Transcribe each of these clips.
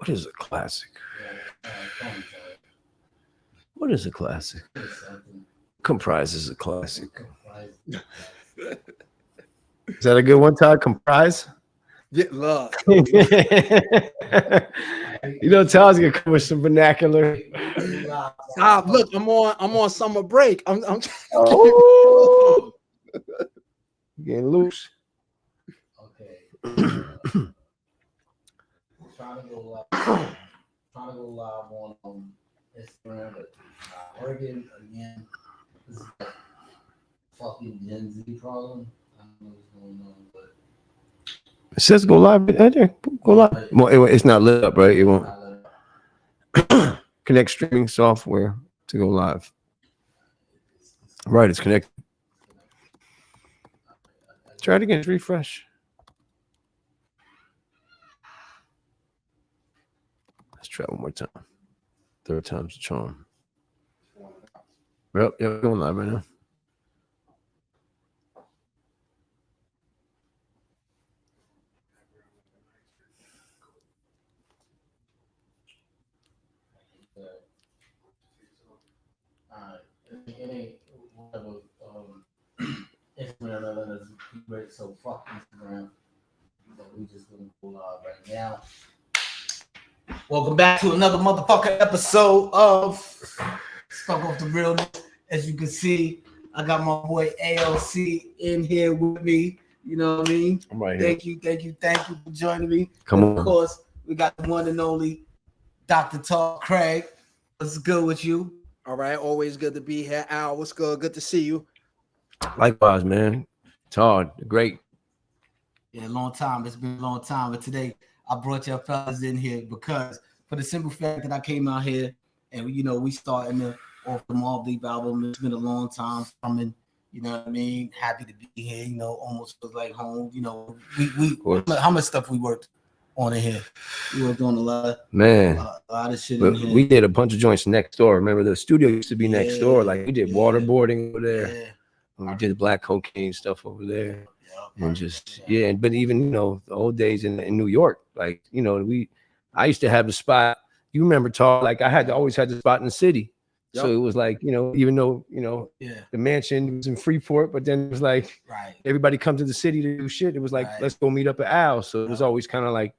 What is a classic? What is a classic? Comprises a classic. Is that a good one, Todd? Comprise? Yeah, love. You know, Todd's gonna come with some vernacular. Stop. Look, I'm on summer break. I'm Oh, getting loose. Okay. Trying to go live. Trying to go live on Instagram, but not working again. This is a fucking Gen Z problem. I don't know what's going on, but It says go live. Go live. Well, it's not lit up, right? It won't connect streaming software to go live. Right, it's connected. Try it again. Refresh. Let's try one more time. Third time's the charm. Yep, going live right now. it ain't whatever. Instagram is great, so fuck Instagram. So we just gonna go live right now. Welcome back to another motherfucking episode of Stuck Off the Realness. As you can see, I got my boy ALC in here with me. You know what I mean? I'm right here. Thank you for joining me. Come on. Of course, we got the one and only Dr. Todd Craig. What's good with you? all right. Always good to be here. Al, what's good? Good to see you. Likewise, man. Todd, great. Yeah, long time. It's been a long time. But today I brought your fellas in here because for the simple fact that I came out here and we starting off the Mob Deep album. It's been a long time coming. You know what I mean? Happy to be here. Almost feels like home. We how much stuff we worked on in here. We worked on a lot of shit in here. We did a bunch of joints next door. Remember the studio used to be next door. Like we did waterboarding over there. Yeah. And we did black cocaine stuff over there. Yeah. And just but even the old days in New York, like I used to have the spot. You remember, Todd? Like I always had the spot in the city. Yep. So it was like, even though, the mansion was in Freeport, but then it was like, everybody come to the city to do shit. It was like, let's go meet up at Al. So it was always kind of like,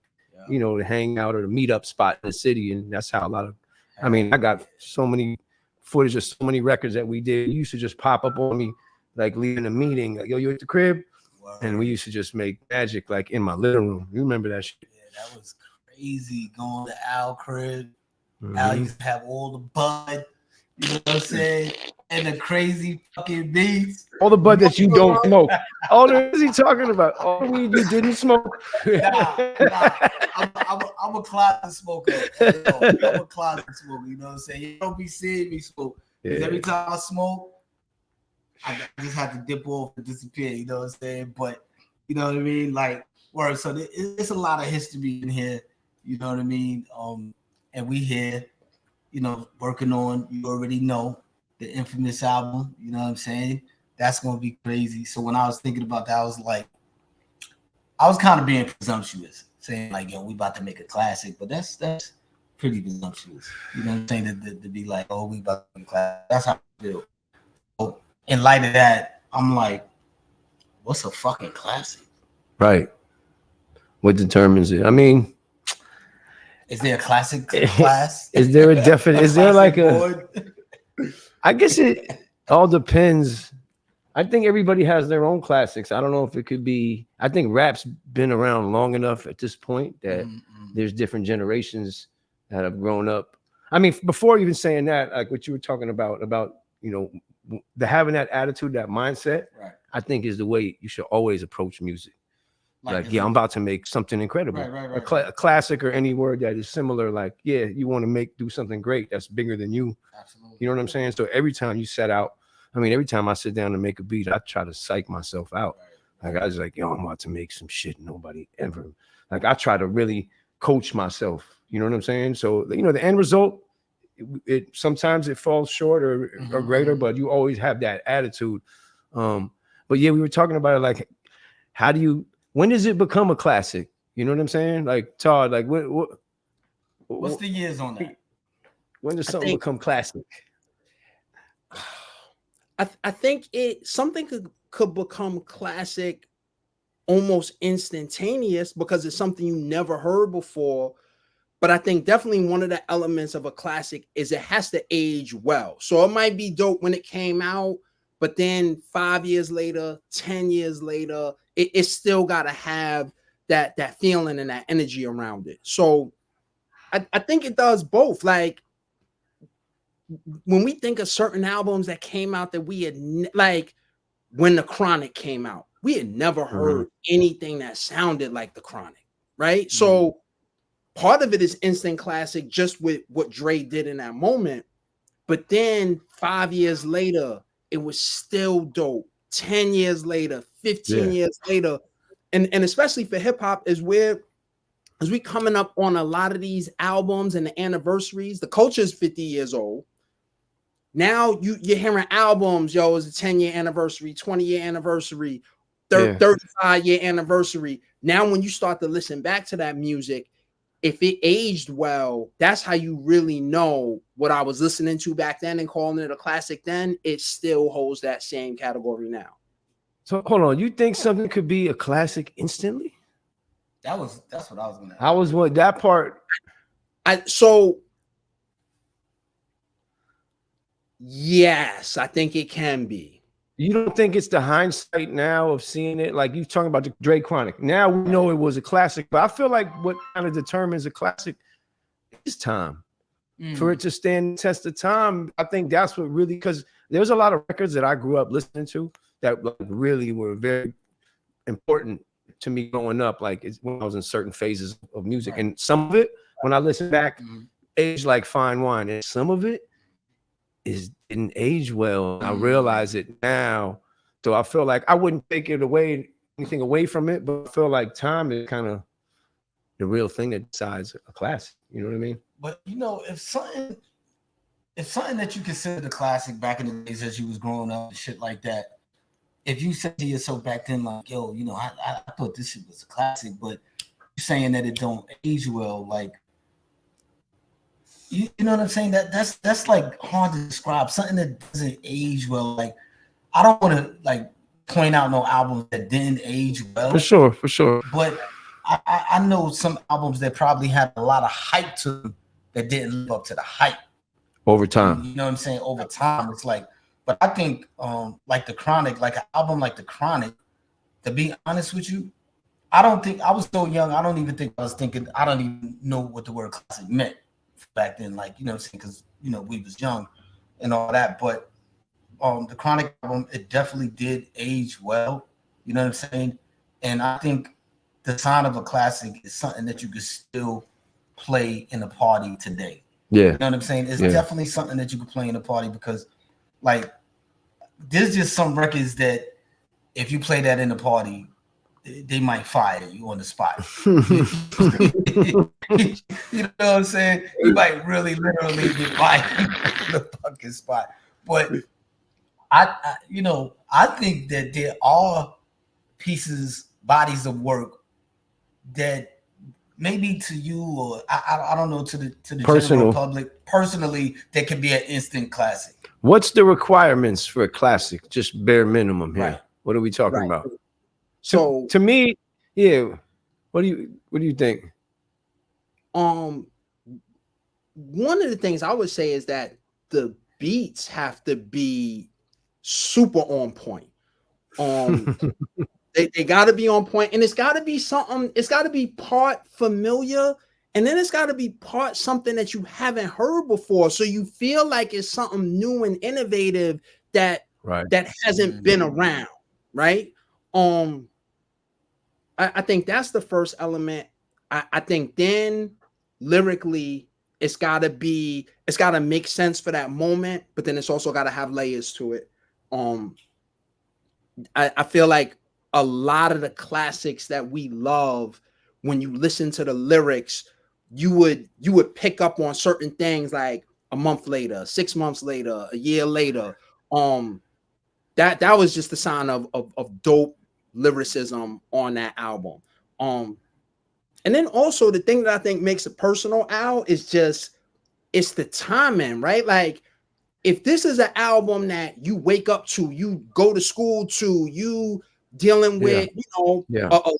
the hangout or the meetup spot in the city. And that's how a lot of, I got so many footage of so many records that we did. You used to just pop up on me, like leaving a meeting, like, yo, you at the crib? Wow. And we used to just make magic, like in my living room. You remember that shit? Yeah, that was crazy going to Al crib. Mm-hmm. Al used to have all the bud. You know what I'm saying? And the crazy fucking beats. All the bud that you don't smoke. All the what is he talking about? All the weed you didn't smoke. Nah. I'm a closet smoker. I'm a closet smoker. You know what I'm saying? You don't be seeing me smoke. Because every time I smoke, I just have to dip off and disappear. You know what I'm saying? But you know what I mean? Like, word. So it's a lot of history in here. You know what I mean? And we here. Working on, you already know, the infamous album, you know what I'm saying? That's going to be crazy. So when I was thinking about that, I was kind of being presumptuous, saying like, yo, we about to make a classic, but that's pretty presumptuous. You know what I'm saying? To be like, oh, we about to make a classic. That's how I feel. So in light of that, I'm like, what's a fucking classic? Right. What determines it? Is there a classic class? Is there a definite? Is there like board? I guess it all depends. I think everybody has their own classics. I don't know if it could be. I think rap's been around long enough at this point that there's different generations that have grown up. Before even saying that, like what you were talking about the having that attitude, that mindset, right. I think is the way you should always approach music. Like, I'm about to make something incredible. Right. A classic or any word that is similar. Like, you want to do something great that's bigger than you. Absolutely. You know what I'm saying? So every time you set out, every time I sit down to make a beat, I try to psych myself out. Right. Like I was like, yo, I'm about to make some shit nobody ever. Like I try to really coach myself. You know what I'm saying? So the end result, it sometimes it falls short or greater, but you always have that attitude. But we were talking about it like, when does it become a classic? You know what I'm saying? Like Todd, like what What's the years on that? When does something become classic? I think something could become classic almost instantaneous because it's something you never heard before. But I think definitely one of the elements of a classic is it has to age well. So it might be dope when it came out, but then 5 years later, 10 years later, it still got to have that feeling and that energy around it. So I think it does both. Like when we think of certain albums that came out that we had like when the Chronic came out, we had never heard anything that sounded like the Chronic, right? So part of it is instant classic just with what Dre did in that moment. But then 5 years later, it was still dope. 10 years later, 15 years later. And especially for hip hop is where as we coming up on a lot of these albums and the anniversaries, the culture is 50 years old. Now you're hearing albums, yo, it's a 10-year anniversary, 20-year anniversary, 35-year anniversary. Now, when you start to listen back to that music, if it aged well, that's how you really know what I was listening to back then and calling it a classic then. It still holds that same category now. So hold on, you think something could be a classic instantly? That's what I was gonna ask. I was what that part. Yes, I think it can be. You don't think it's the hindsight now of seeing it? Like you talking about the Dre Chronic. Now we know it was a classic, but I feel like what kind of determines a classic is time. For it to stand the test of time. I think that's what really, because there's a lot of records that I grew up listening to that like really were very important to me growing up. Like when I was in certain phases of music, and some of it, when I listen back, aged like fine wine, and some of it didn't age well. I realize it now. So I feel like I wouldn't take anything away from it, but I feel like time is kind of the real thing that decides a classic. You know what I mean? But you know, if something that you consider the classic back in the days as you was growing up and shit like that, if you said to yourself back then, like, yo, you know, I thought this shit was a classic, but you're saying that it don't age well, like, you know what I'm saying? That's like hard to describe. Something that doesn't age well. Like, I don't want to like point out no albums that didn't age well. For sure. But I know some albums that probably had a lot of hype to them that didn't live up to the hype. Over time. You know what I'm saying? Over time. It's like, but I think like the Chronic, like an album like the Chronic, to be honest with you, I don't think, I was so young, I don't even know what the word classic meant back then, like, you know what I'm saying, because, you know, we was young and all that, but the Chronic album, it definitely did age well, you know what I'm saying, and I think the sign of a classic is something that you could still play in a party today. Yeah. You know what I'm saying? It's definitely something that you could play in a party because, like, there's just some records that if you play that in a party, they might fire you on the spot. You know what I'm saying? You might really literally get fired on the fucking spot. But I think that there are bodies of work that maybe to you or I don't know, to the general public personally, that could be an instant classic. What's the requirements for a classic? Just bare minimum here. Right. What are we talking about? So to me, yeah. What do you think? One of the things I would say is that the beats have to be super on point. They got to be on point, and it's got to be something. It's got to be part familiar, and then it's got to be part something that you haven't heard before, so you feel like it's something new and innovative that hasn't been around, right? I think that's the first element. I think then lyrically, it's got to make sense for that moment, but then it's also got to have layers to it. I feel like a lot of the classics that we love, when you listen to the lyrics, you would pick up on certain things like a month later, 6 months later, a year later. That was just the sign of dope lyricism on that album. And then also the thing that I think makes it personal, Al, is just it's the timing, right? Like if this is an album that you wake up to, you go to school to, you dealing with, a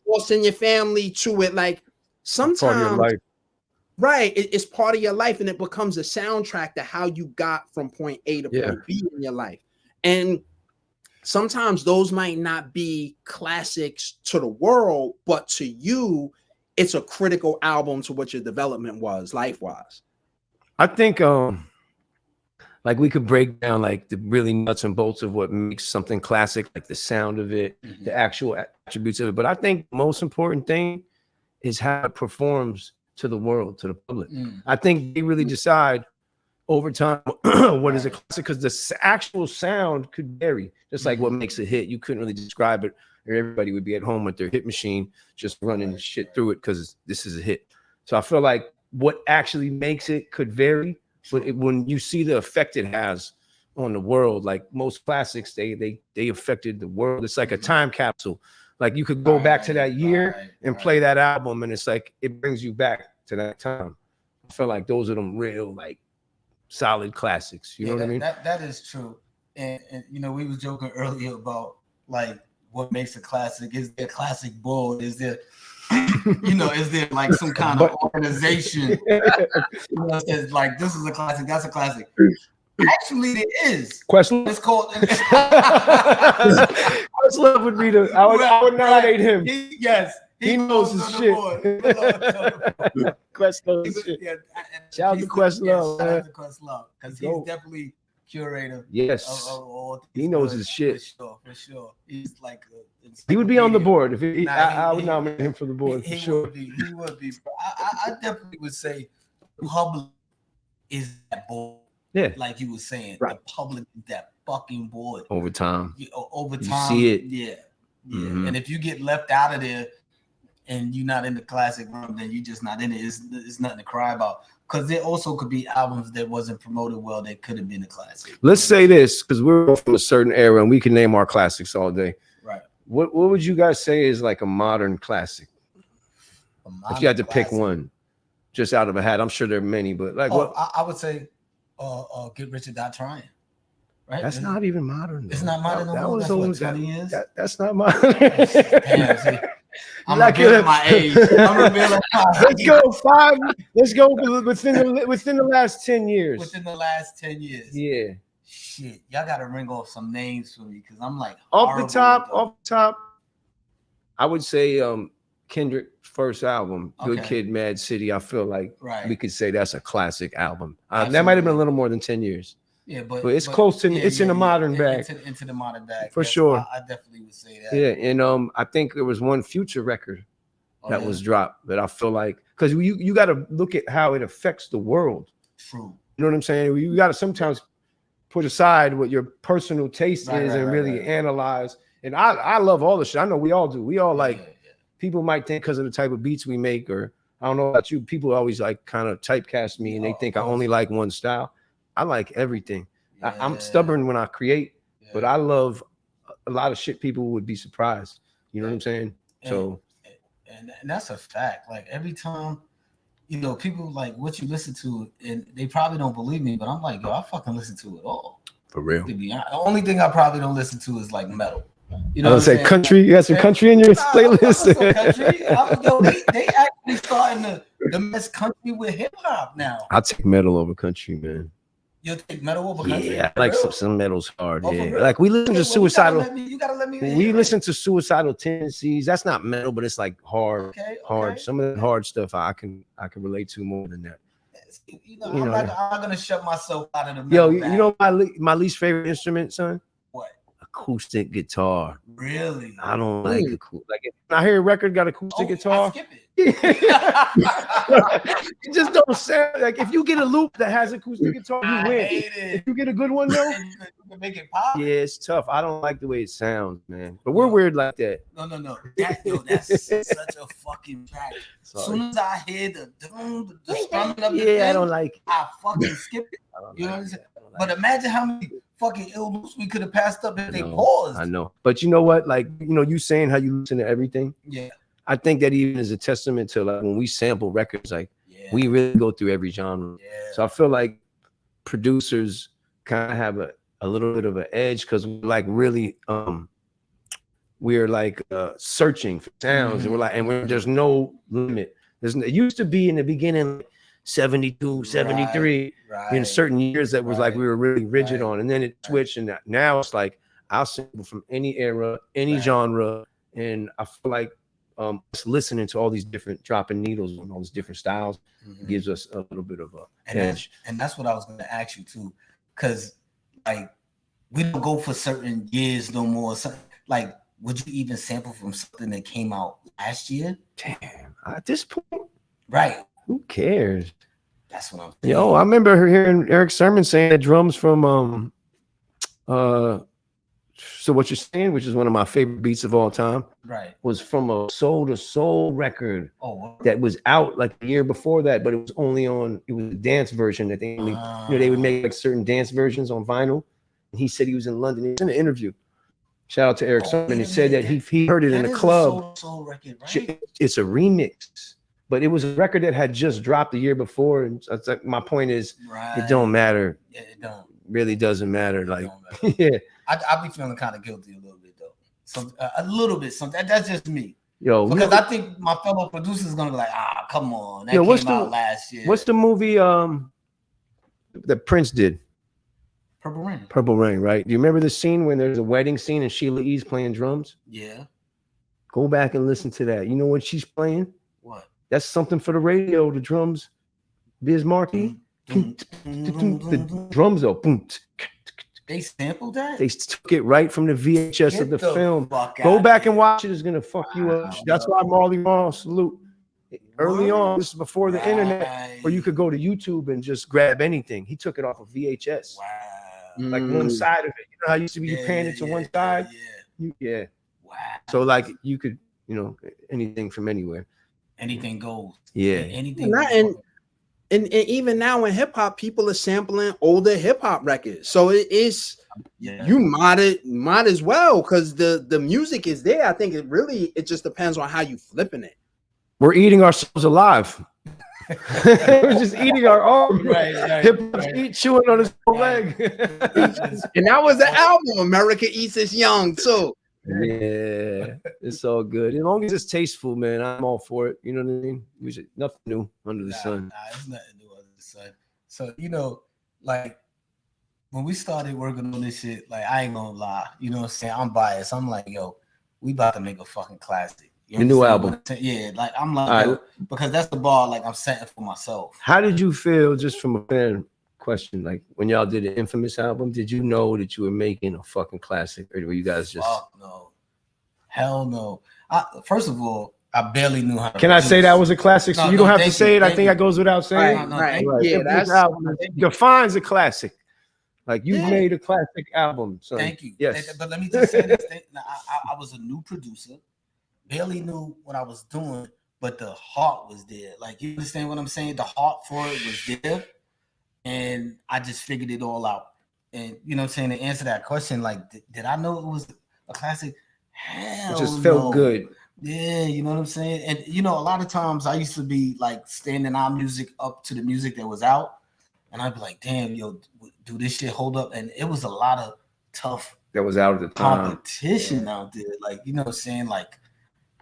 loss in your family to it, like sometimes part of your life. Right, it's part of your life, and it becomes a soundtrack to how you got from point A to point B in your life. And sometimes those might not be classics to the world, but to you, it's a critical album to what your development was life-wise. I think like we could break down like the really nuts and bolts of what makes something classic, like the sound of it, the actual attributes of it. But I think the most important thing is how it performs to the world, to the public. I think they really decide over time what is a classic, because the actual sound could vary, just like what makes a hit. You couldn't really describe it, or everybody would be at home with their hit machine just running shit through it because this is a hit. So I feel like what actually makes it could vary, but when you see the effect it has on the world, like most classics, they affected the world. It's like a time capsule. Like you could go back to that year and play that album, and it's like it brings you back to that time. I feel like those are them real like solid classics. You know what I mean? That is true. And you know, we was joking earlier about like what makes a classic. Is there a classic board? Is there is there like some kind of organization that says like this is a classic, that's a classic? Actually, there is. Questlove. It's called Questlove would be the. I would nominate him. He knows his shit. Questlove shit. Shout out to Questlove. Shout out to Questlove because he's definitely curator. Yes, of he knows his shit for sure. He's like he would be on the board if I would nominate him for the board for sure. He would be. I definitely would say public is that board. Yeah, like you were saying, right. The public is that fucking board. Over time, you see it. Yeah. And if you get left out of there and you're not in the classic room, then you're just not in it. It's nothing to cry about. Because there also could be albums that wasn't promoted well that could have been a classic. Let's say this, because we're from a certain era and we can name our classics all day. Right. What would you guys say is like a modern classic? If you had to pick one, just out of a hat, I'm sure there are many, but like what? I would say Get Rich or Die Trying. Right? That's not even modern. It's not modern. That was only 20 years. That's not modern. Damn, see, I'm revealing my age. Let's go 5. Let's go within the last 10 years. Within the last 10 years. Yeah. Shit, y'all gotta ring off some names for me because I'm like off the top. I would say Kendrick's first album, Good Kid, Mad City. I feel like we could say that's a classic album. That might have been a little more than 10 years. Yeah, but it's close to it's in the modern bag. Into the modern bag. For sure. I definitely would say that. Yeah, and I think there was one Future record that was dropped that I feel like, because you got to look at how it affects the world. True. You know what I'm saying? You got to sometimes put aside what your personal taste is and really analyze. And I love all the shit. I know we all do. We all people might think because of the type of beats we make, or I don't know about you, people always like kind of typecast me and they think I only like one style. I like everything. I'm stubborn when I create, but I love a lot of shit. People would be surprised. You know what I'm saying? And that's a fact. Like every time, people like what you listen to, and they probably don't believe me, but I'm like, yo, I fucking listen to it all. For real. To be honest, the only thing I probably don't listen to is like metal. You know, I would say country. You got some country in your playlist. They actually starting to mess country with hip hop now. I'll take metal over country, man. You'll take metal over country? Yeah, I like some metal's hard. Like we listen to suicidal. You gotta let me. We listen to Suicidal Tendencies. That's not metal, but it's like hard. Hard. Some of the hard stuff I can relate to more than that. I'm not gonna shut myself out of the metal. Yo, you know my least favorite instrument, son? What? Acoustic guitar. Really? I don't like acoustic. Like if I hear a record got acoustic guitar, I skip it. It just don't sound like if you get a loop that has acoustic guitar, you win. If you get a good one though, you can make it pop. Yeah, it's tough. I don't like the way it sounds, man. But we're weird like that. No. That's such a fucking fact. As soon as I hear the strumming up the thing, I don't like it. I fucking skip it. You know what I'm saying? But imagine how many fucking ill loops we could have passed up if they paused. I know. But you know what? Like, you saying how you listen to everything. Yeah. I think that even is a testament to like when we sample records, like Yeah. we really go through every genre. Yeah. So I feel like producers kind of have a little bit of an edge because we're like really we're like searching for sounds, and we're like, and there's no limit. It used to be in the beginning like 72, 73 in certain years that was like we were really rigid on, and then it switched, and now it's like I'll sample from any era, any genre, and I feel like just listening to all these different dropping needles and all these different styles gives us a little bit of a edge. And that's what I was going to ask you too, because like we don't go for certain years no more. So, like, would you even sample from something that came out last year? Damn, at this point, right? Who cares? That's what I'm saying. Yo, I remember hearing Eric Sermon saying that drums from So What You're Saying, which is one of my favorite beats of all time, was from a Soul to Soul record that was out like the year before that, but it was only on, it was a dance version that they only, they would make like certain dance versions on vinyl. And he said he was in London. He was in an interview. Shout out to Eric Sermon. He said that he heard it in the club. Soul record, right? It's a remix, but it was a record that had just dropped the year before. And that's like, my point is, it don't matter. Yeah, it don't. Really doesn't matter. Like, matter. Yeah. I be feeling kind of guilty a little bit though. So a little bit. Something that's just me. Yo, because I think my fellow producer is gonna be like, come on, that came out last year. What's the movie that Prince did? Purple Rain. Purple Rain, right? Do you remember the scene when there's a wedding scene and Sheila E's playing drums? Yeah. Go back and listen to that. You know what she's playing? What? That's something for the radio. The drums, Biz Markie. The drums though. Boom. They sampled that? They took it right from the VHS of the film. Go back and watch it. It's gonna fuck you up. That's why Marley Marl salute. Early on, this is before the internet, where you could go to YouTube and just grab anything. He took it off of VHS. Wow. Like one side of it. You know how it used to be you pan it to one side? Yeah. Wow. So like you could, you know, anything from anywhere. Anything goes. Yeah. Anything. And even now in hip hop, people are sampling older hip hop records. So it is you might as well, because the music is there. I think it just depends on how you flipping it. We're eating ourselves alive. We're just eating our arm. Hip hop's chewing on his own leg. And that was the album, America Eats Us Young too. Yeah, it's all good. As long as it's tasteful, man, I'm all for it. You know what I mean? Nothing new under the sun. It's nothing new under the sun. So, you know, like when we started working on this shit, like I ain't gonna lie, you know what I'm saying? I'm biased. I'm like, yo, we about to make a fucking classic. The new album. Yeah, like I'm like, yo, because that's the bar like I'm setting for myself. How did you feel, just from a fan question, like when y'all did the Infamous album, did you know that you were making a fucking classic, or were you guys just no, hell no? First of all, I barely knew how to Can produce. I say that was a classic? So you don't have to say it. I think that goes without saying. Right. Yeah, that's album defines a classic. Like you made a classic album. So thank you. Yes. But let me just say this thing. I was a new producer, barely knew what I was doing, but the heart was there. Like, you understand what I'm saying? The heart for it was there. And I just figured it all out. And you know what I'm saying? To answer that question, like, did I know it was a classic? Hell, it just felt good. Yeah, you know what I'm saying? And you know, a lot of times I used to be like standing our music up to the music that was out, and I'd be like, damn, yo, do this shit hold up? And it was a lot of tough that was out at the time competition out there. Like, you know what I'm saying? Like,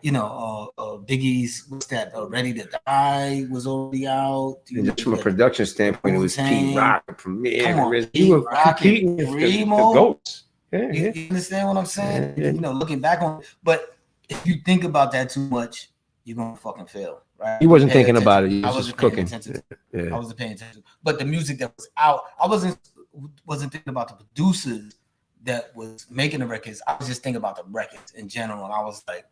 you know, Biggie's, what's that? Ready to Die was already out. And just from a production standpoint, it was Pete Rock, Premier. You were competing with the GOATs. Yeah, you understand what I'm saying? Yeah. You know, looking back on it. But if you think about that too much, you're gonna fucking fail, right? He wasn't thinking about it. He was just cooking. I wasn't paying attention. But the music that was out, I wasn't thinking about the producers that was making the records. I was just thinking about the records in general. And I was like,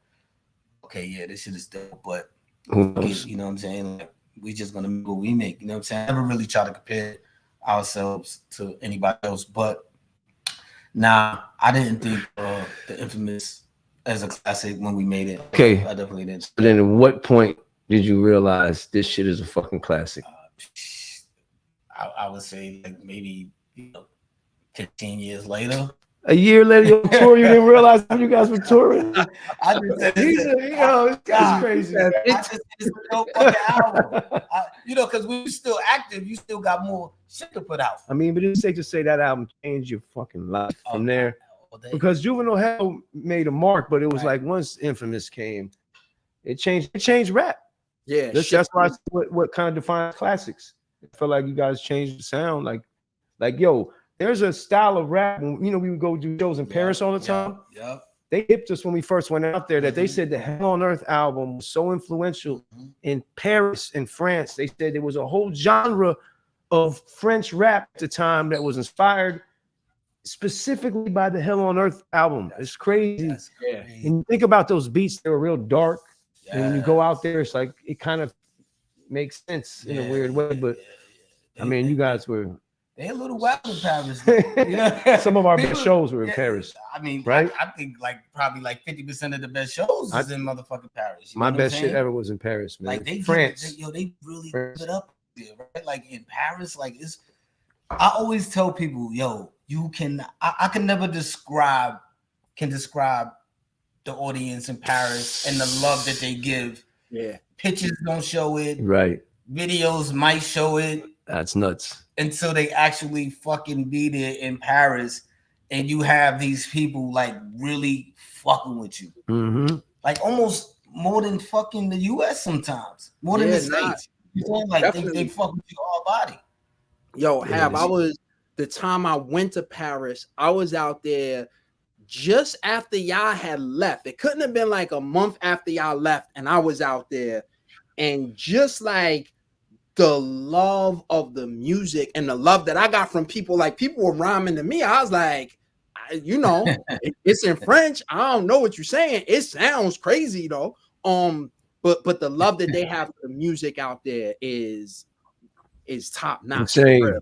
okay, yeah, this shit is dope, but you know what I'm saying? Like, we just gonna make what we make. You know what I'm saying? I never really try to compare ourselves to anybody else, but I didn't think the Infamous as a classic when we made it. Okay, I definitely didn't. But then, at what point did you realize this shit is a fucking classic? I would say like maybe 15 years later. A year later, you tour. You didn't realize when you guys were touring. I just said, It's God, crazy. I just it's a dope fucking album. You know, because when you're still active, you still got more shit to put out. I mean, but it's safe to say that album changed your fucking life from there. Because Juvenile Hell made a mark, but it was like once Infamous came, it changed rap. Yeah, That's why what kind of defines classics. I feel like you guys changed the sound. Like yo, there's a style of rap. When, you know, we would go do shows in Paris all the time. Yep. They hipped us when we first went out there that they said the Hell on Earth album was so influential in Paris and France. They said there was a whole genre of French rap at the time that was inspired specifically by the Hell on Earth album. It's crazy. And you think about those beats, they were real dark. And when you go out there, it's like it kind of makes sense in a weird way. But I mean, you guys were they a little wild in Paris. You know? Some of our best shows were in Paris. I mean, right? I think probably 50% of the best shows is in motherfucking Paris. My best shit ever was in Paris, man. Like France. They really put it up there, right? Like in Paris, like it's. I always tell people, yo, you can. I can never describe the audience in Paris and the love that they give. Yeah, pictures don't show it. Right. Videos might show it. That's nuts. Until they actually fucking be there in Paris, and you have these people like really fucking with you, like almost more than fucking the U.S. sometimes, more than the States. You know, like they fuck with you all body. Yo, the time I went to Paris, I was out there just after y'all had left. It couldn't have been like a month after y'all left, and I was out there, and just like the love of the music and the love that I got from people, like people were rhyming to me. I was like, it's in French. I don't know what you're saying. It sounds crazy though. But the love that they have for the music out there is top notch. Yeah,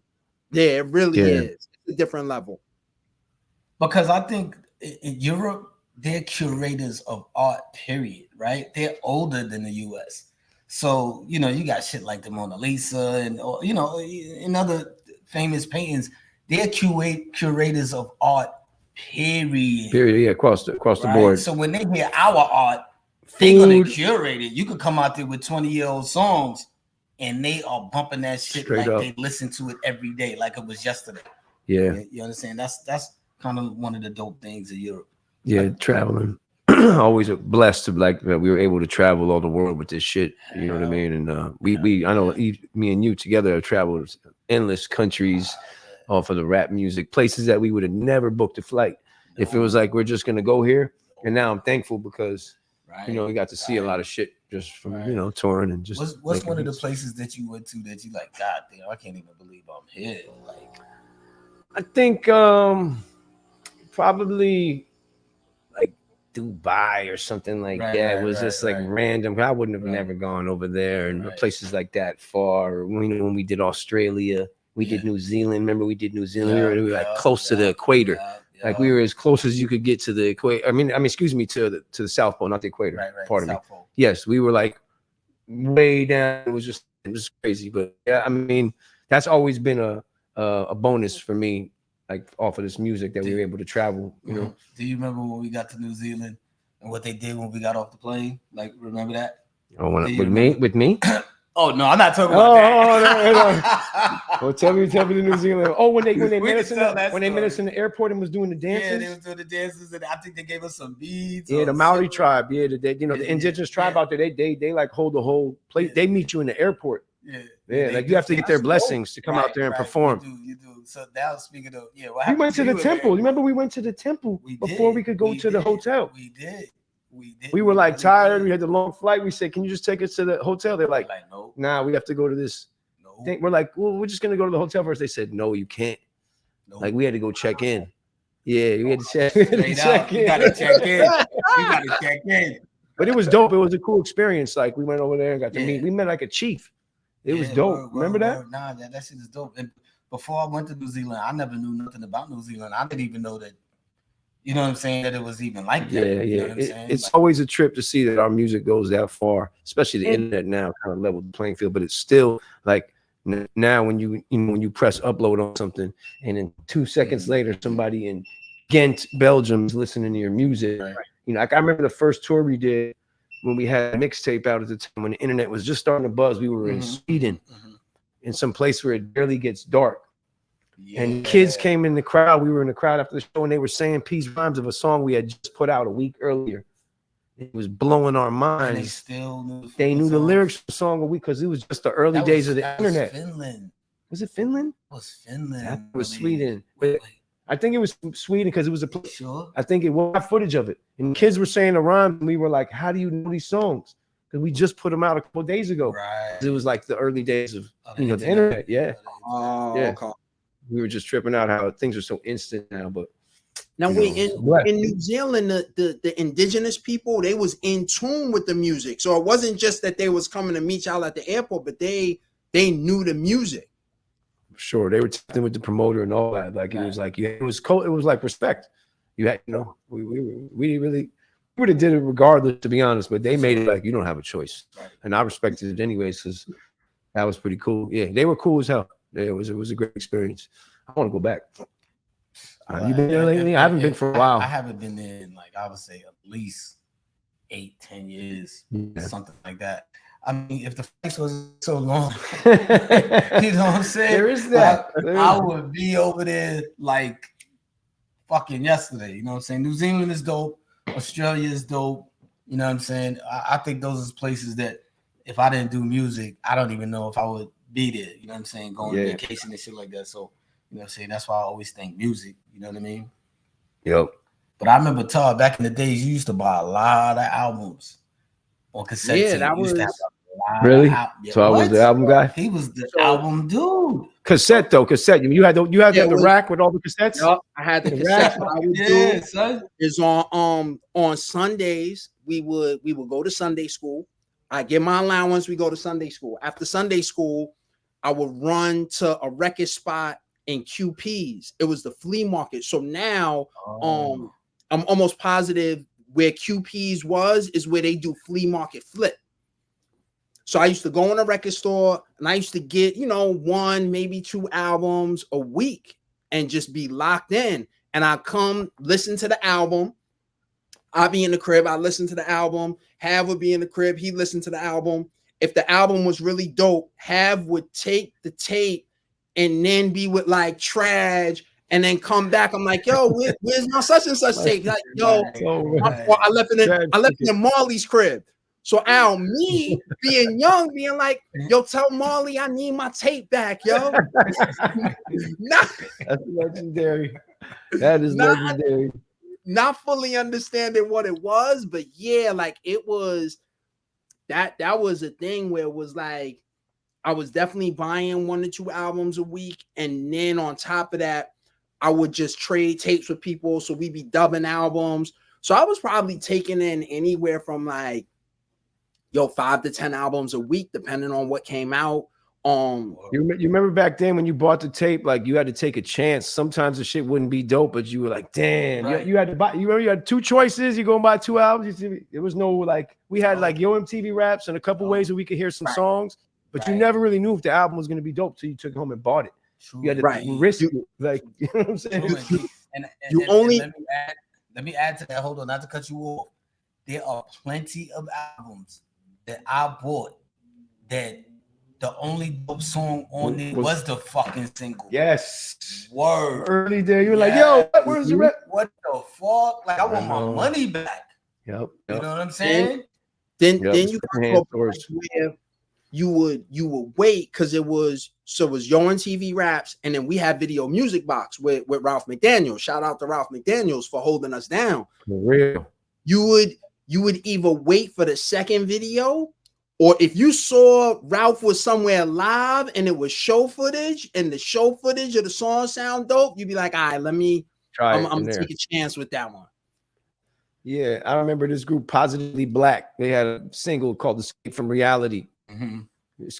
it really is. It's a different level. Because I think in Europe, they're curators of art, period, right? They're older than the US. So, you know, you got shit like the Mona Lisa and, you know, and other famous paintings. They're curators of art, period. Yeah, across the board. So when they hear our art, they're going to curate it. You could come out there with 20-year-old songs and they are bumping that shit straight like up. They listen to it every day, like it was yesterday. Yeah. You understand? That's kind of one of the dope things in Europe. Yeah, traveling. Always blessed to like we were able to travel all the world with this shit. You know what I mean? And we I know me and you together have traveled endless countries for the rap music, places that we would have never booked a flight if it was like we're just gonna go here. And now I'm thankful because you know we got to see a lot of shit just from you know touring and just. What's one of the places that you went to that you like? God damn, I can't even believe I'm here. Like, I think probably. Dubai or something like that. It was just like random. I wouldn't have never gone over there and places like that far. When we did Australia, we did New Zealand. Remember we did New Zealand? We were like close to the equator. Like we were as close as you could get to the equator. I mean, excuse me, to the South Pole, not the equator. Pardon me. Pole. Yes, we were like way down. It was crazy. But yeah, I mean, that's always been a bonus for me. Like off of this music that we were able to travel, you know. Do you remember when we got to New Zealand and what they did when we got off the plane? Like, remember that? Oh, with me? Oh no, I'm not talking about that. Well, tell me the New Zealand. Oh, when they met us in the airport and was doing the dances. Yeah, they was doing the dances, and I think they gave us some beads. Yeah, the Maori tribe. Yeah, the indigenous tribe out there. They like hold the whole place. They meet you in the airport. Yeah, like you have to get their blessings to come out there and perform. You do. So now speaking of, we went to the temple. You remember we went to the temple before we could go to the hotel. We did. We were like tired. We had the long flight. We said, "Can you just take us to the hotel?" They're like, "No, nah, we have to go to this." Thing. We're like, "Well, we're just gonna go to the hotel first." They said, "No, you can't." Like we had to go check in. Yeah, we had to check. You gotta check in. But it was dope. It was a cool experience. Like we went over there and got to meet. We met like a chief. It was dope. Remember that? Nah, that shit is dope. And before I went to New Zealand, I never knew nothing about New Zealand. I didn't even know that, you know what I'm saying, that it was even like that. Yeah. You know what I'm saying? It's always a trip to see that our music goes that far, especially the internet now kind of leveled the playing field, but it's still like now when you press upload on something and then 2 seconds later, somebody in Ghent, Belgium's listening to your music. Right. You know, like I remember the first tour we did when we had a mixtape out at the time when the internet was just starting to buzz. We were in Sweden, in some place where it barely gets dark. Yeah. And kids came in the crowd. We were in the crowd after the show, and they were saying piece rhymes of a song we had just put out a week earlier. It was blowing our minds. And they still knew the lyrics for the song a week because it was just the early days of the internet. Finland. Was it Finland? It was Finland. That was Sweden. I think it was Sweden because it was a place. Sure. I think it was footage of it. And kids were saying the rhymes, and we were like, how do you know these songs? Because we just put them out a couple of days ago. Right. It was like the early days of the internet. Yeah. Oh, Yeah. okay. We were just tripping out how things are so instant now. But now in New Zealand, the indigenous people, they was in tune with the music. So it wasn't just that they was coming to meet y'all at the airport, but they knew the music. Sure, they were tapped in with the promoter and all that. Like it was like it was cool. It was like respect. You had, you know, we would have did it regardless, to be honest. But they made it like you don't have a choice, and I respected it anyways because that was pretty cool. Yeah, they were cool as hell. Yeah, it was a great experience. I want to go back. You been there lately? I haven't been for a while. I haven't been there in like I would say at least 8-10 years, something like that. I mean, if the flights was so long, you know what I'm saying? There is that. I would be over there like fucking yesterday. You know what I'm saying? New Zealand is dope. Australia is dope. You know what I'm saying? I think those are places that if I didn't do music, I don't even know if I would be there. You know what I'm saying? Going on vacation and shit like that. So, you know what I'm saying? That's why I always think music. You know what I mean? Yep. But I remember Todd back in the days, you used to buy a lot of albums on cassette. Yeah, that was really. So I was the album guy. He was the album dude. Cassette though, cassette. You had the rack with all the cassettes. Yep, I had the cassette. What I would do son. is on Sundays we would go to Sunday school. I get my allowance. We go to Sunday school. After Sunday school, I would run to a record spot in QP's. It was the flea market. So now, I'm almost positive where QP's is where they do flea market flip. So I used to go in a record store and I used to get, you know, 1, maybe 2 albums a week and just be locked in. And I come listen to the album. I'll be in the crib. I listen to the album. Hav would be in the crib. He listened to the album. If the album was really dope, Hav would take the tape and then be with like trash and then come back. I'm like, yo, where's my such and such tape? Like, yo, I left it in Marley's crib. So Al, me being young, being like, yo, tell Marley I need my tape back, yo. That's legendary. That is legendary. Not fully understanding what it was, but yeah, like it was that was a thing where it was like I was definitely buying 1 to 2 albums a week, and then on top of that, I would just trade tapes with people, so we'd be dubbing albums. So I was probably taking in anywhere from like 5 to 10 albums a week, depending on what came out. You remember back then when you bought the tape, like you had to take a chance. Sometimes the shit wouldn't be dope, but you were like, damn, you had to buy. You remember you had 2 choices. You go and buy 2 albums. There was no like we had like Yo MTV Raps and a couple ways that we could hear some songs, but you never really knew if the album was going to be dope till you took it home and bought it. You had to risk it, like you know what I'm saying. Let me add to that. Hold on, not to cut you off. There are plenty of albums that I bought that the only dope song on it was the fucking single. Yes. Word. Early day, you were like, yo, where's the rep? What the fuck? Like, I want my money back. Yep. You know what I'm saying? Then you go where you would wait because it was Yo MTV Raps, and then we had Video Music Box with Ralph McDaniels. Shout out to Ralph McDaniels for holding us down. For real. You would either wait for the second video, or if you saw Ralph was somewhere live and it was show footage and the show footage of the song sound dope, you'd be like, all right, let me try. I'm gonna take a chance with that one. Yeah, I remember this group Positively Black. They had a single called Escape from Reality. And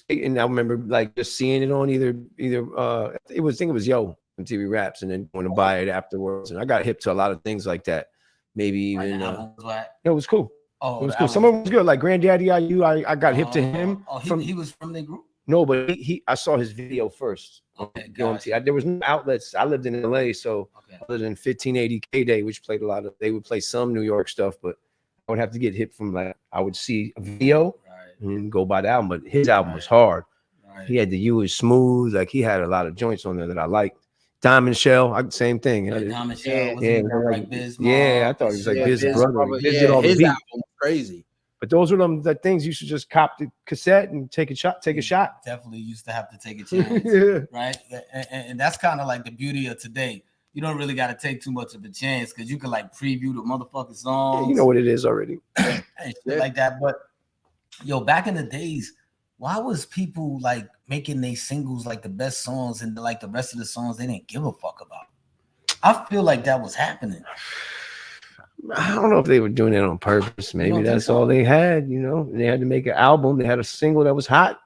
I remember like just seeing it on either I think it was Yo MTV Raps, and then going to buy it afterwards. And I got hip to a lot of things like that. Maybe even it was cool. It was cool. Some of them was good, like Granddaddy IU. I got hip to him. He was from the group. No, but I saw his video first. Okay, There was no outlets. I lived in LA, so other than 1580 K Day, which played a lot of, they would play some New York stuff, but I would have to get hit from like, I would see a video and go by the album. But his album was hard. He had the U is Smooth. Like he had a lot of joints on there that I liked. Diamond Shell, same thing. Yeah, Diamond Shell. Like Biz I thought he was like Biz brother. Biz did all the beats. Album was crazy. But those were the things you should just cop the cassette and take a shot. Definitely used to have to take a chance, right? And that's kind of like the beauty of today. You don't really got to take too much of a chance because you can like preview the motherfucking songs. Yeah, you know what it is already. And shit like that. But yo, back in the days, why was people like making their singles like the best songs and like the rest of the songs they didn't give a fuck about? I feel like that was happening. I don't know if they were doing it on purpose. Maybe that's all they had, you know. They had to make an album. They had a single that was hot.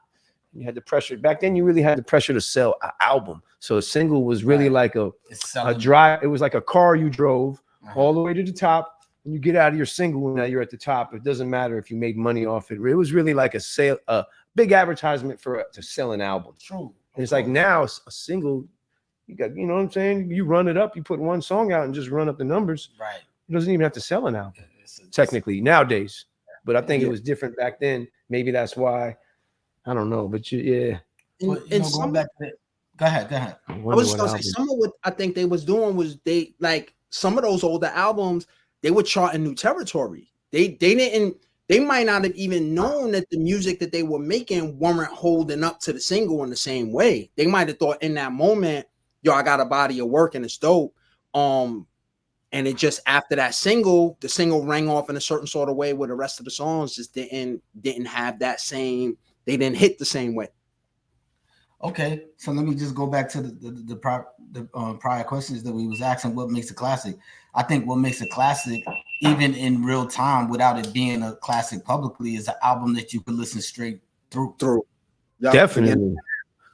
You had the pressure. Back then, you really had the pressure to sell an album. So a single was really like a drive. It was like a car you drove all the way to the top, and you get out of your single, and now you're at the top. It doesn't matter if you made money off it. It was really like a big advertisement to sell an album. True. And it's like now a single, you got, you know what I'm saying? You run it up, you put one song out and just run up the numbers. Right. It doesn't even have to sell an album, technically, nowadays. But I think it was different back then. Maybe that's why. I don't know. But yeah. And going back to it, go ahead. I was just gonna say, some of what I think they was doing was they like some of those older albums, they were charting new territory. They might not have even known that the music that they were making weren't holding up to the single in the same way. They might have thought in that moment, yo, I got a body of work and it's dope. And it just after that single, the single rang off in a certain sort of way where the rest of the songs just didn't have that same, they didn't hit the same way. Okay, so let me just go back to the prior questions that we was asking. What makes a classic? I think what makes a classic, even in real time, without it being a classic publicly, is an album that you can listen straight through. Yep. Definitely.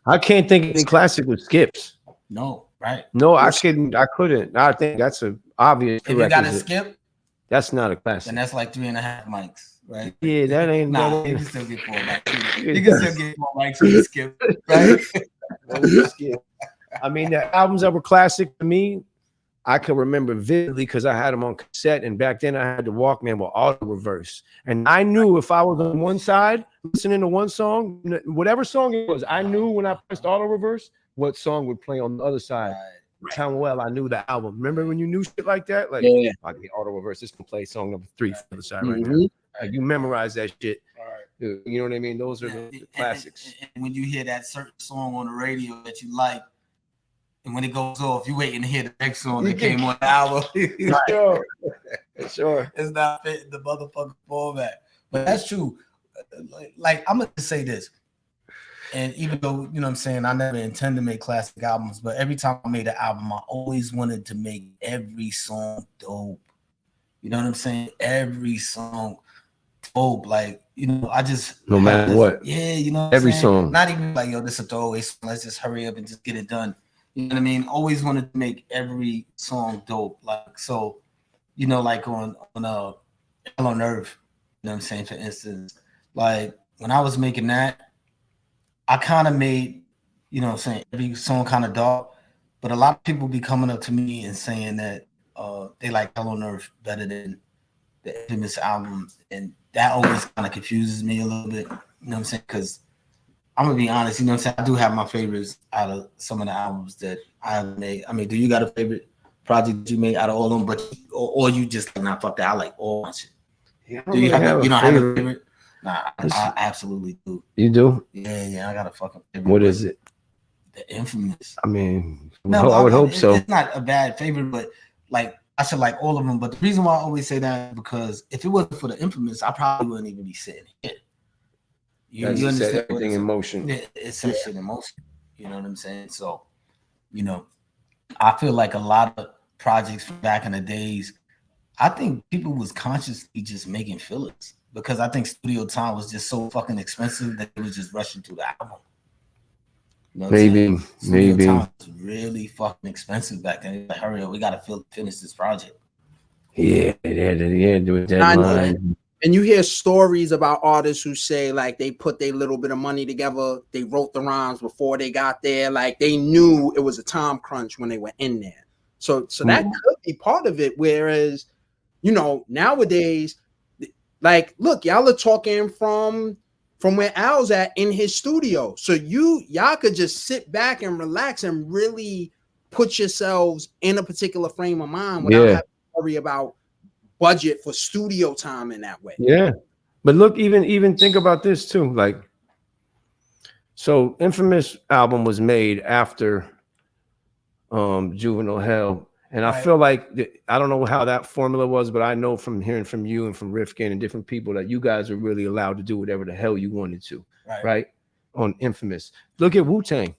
I can't think of any classic with skips. No, right? No, I couldn't. I think that's an obvious. If you got to skip, that's not a classic. And that's like 3.5 mics. Right? Yeah, that ain't. Nah, you can still get 4 mics. You can still get 4 mics with a skip, right? I mean, the albums that were classic to me, I can remember vividly because I had them on cassette, and back then I had the Walkman with auto reverse, and I knew if I was on one side listening to one song, whatever song it was, I knew when I pressed auto reverse what song would play on the other side. Right. How well I knew the album. Remember when you knew shit like that? Like, I can auto reverse. This can play song number 3 for the side right now. Like, you memorize that shit. You know what I mean? Those are the classics. And when you hear that certain song on the radio that you like, and when it goes off, you waiting to hear the next song that came on the album. Sure. It's not fitting the motherfucking format. But that's true. Like I'm gonna say this. And even though, you know what I'm saying, I never intend to make classic albums, but every time I made an album, I always wanted to make every song dope. You know what I'm saying? Every song dope. Like, you know, I just no matter what. Yeah, you know what every I'm song. Not even like, yo, this is a throwaway song. Let's just hurry up and just get it done. You know what I mean? Always wanted to make every song dope. Like, so, you know, like on Hell on Earth, you know what I'm saying, for instance, like when I was making that, I kind of made, you know what I'm saying, every song kind of dark, but a lot of people be coming up to me and saying that they like Hell on Earth better than the Alchemist album, and that always kind of confuses me a little bit, you know what I'm saying, because I'm going to be honest, you know what I'm saying, I do have my favorites out of some of the albums that I made. I mean, do you got a favorite project that you made out of all of them, but or you just like, nah, fuck that, I like all my shit? Yeah, do you have a favorite? Nah, I absolutely do. You do? Yeah, I got a fucking favorite. What is it? The Infamous. I mean, no, I would hope so. It's not a bad favorite, but like I should like all of them. But the reason why I always say that is because if it wasn't for the Infamous, I probably wouldn't even be sitting here. You understand set everything in motion. It set shit in motion. You know what I'm saying? So, you know, I feel like a lot of projects from back in the days, I think people was consciously just making fillers. Because I think studio time was just so fucking expensive that it was just rushing through the album. You know maybe. Time was really fucking expensive back then. Like, hurry up, we gotta finish this project. Yeah, do a deadline. And you hear stories about artists who say like they put their little bit of money together, they wrote the rhymes before they got there, like they knew it was a time crunch when they were in there. So that could be part of it. Whereas, you know, nowadays, like, look, y'all are talking from where Al's at in his studio. So y'all could just sit back and relax and really put yourselves in a particular frame of mind without having to worry about budget for studio time in that way. Yeah. But look, even think about this too. Like, so Infamous album was made after Juvenile Hell. And I feel like I don't know how that formula was, but I know from hearing from you and from Rifkin and different people that you guys are really allowed to do whatever the hell you wanted to, right? On Infamous. Look at Wu-Tang,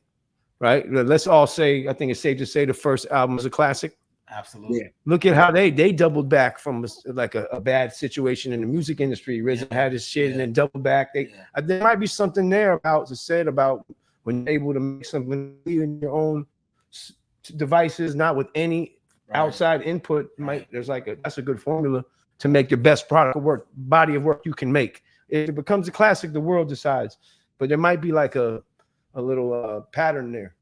right? Let's all say, I think it's safe to say the first album was a classic. Absolutely. Yeah. Look at how they doubled back from like a bad situation in the music industry. RZA had his shit and then doubled back. There might be something there about when you're able to make something in your own devices, not with any outside input. That's a good formula to make your best body of work you can make. If it becomes a classic, the world decides. But there might be like a little pattern there.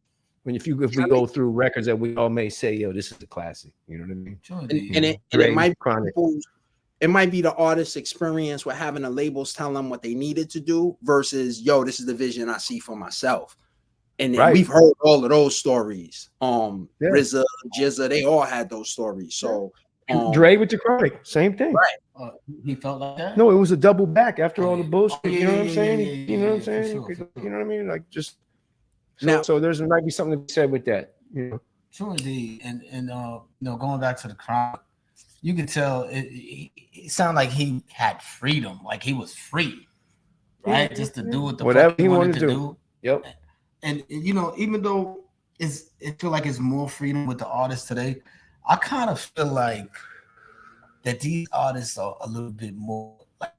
If we go through records that we all may say, yo, this is a classic. You know what I mean? And it might be it might be the artist's experience with having the labels tell them what they needed to do versus, yo, this is the vision I see for myself. And then we've heard all of those stories. RZA, Jizza, they all had those stories. So Dre with the Chronic, same thing. Right. He felt like that? No, it was a double back after all the bullshit. You know what I'm saying? You know what I'm saying? You know what I mean? Like just so there's might be something to be said with that. You know? True indeed. And you know, going back to the Chronic, you could tell it sounded like he had freedom, like he was free, right? Just to do whatever he wanted to do. Yep. And you know, even though it feel like it's more freedom with the artists today, I kind of feel like that these artists are a little bit more like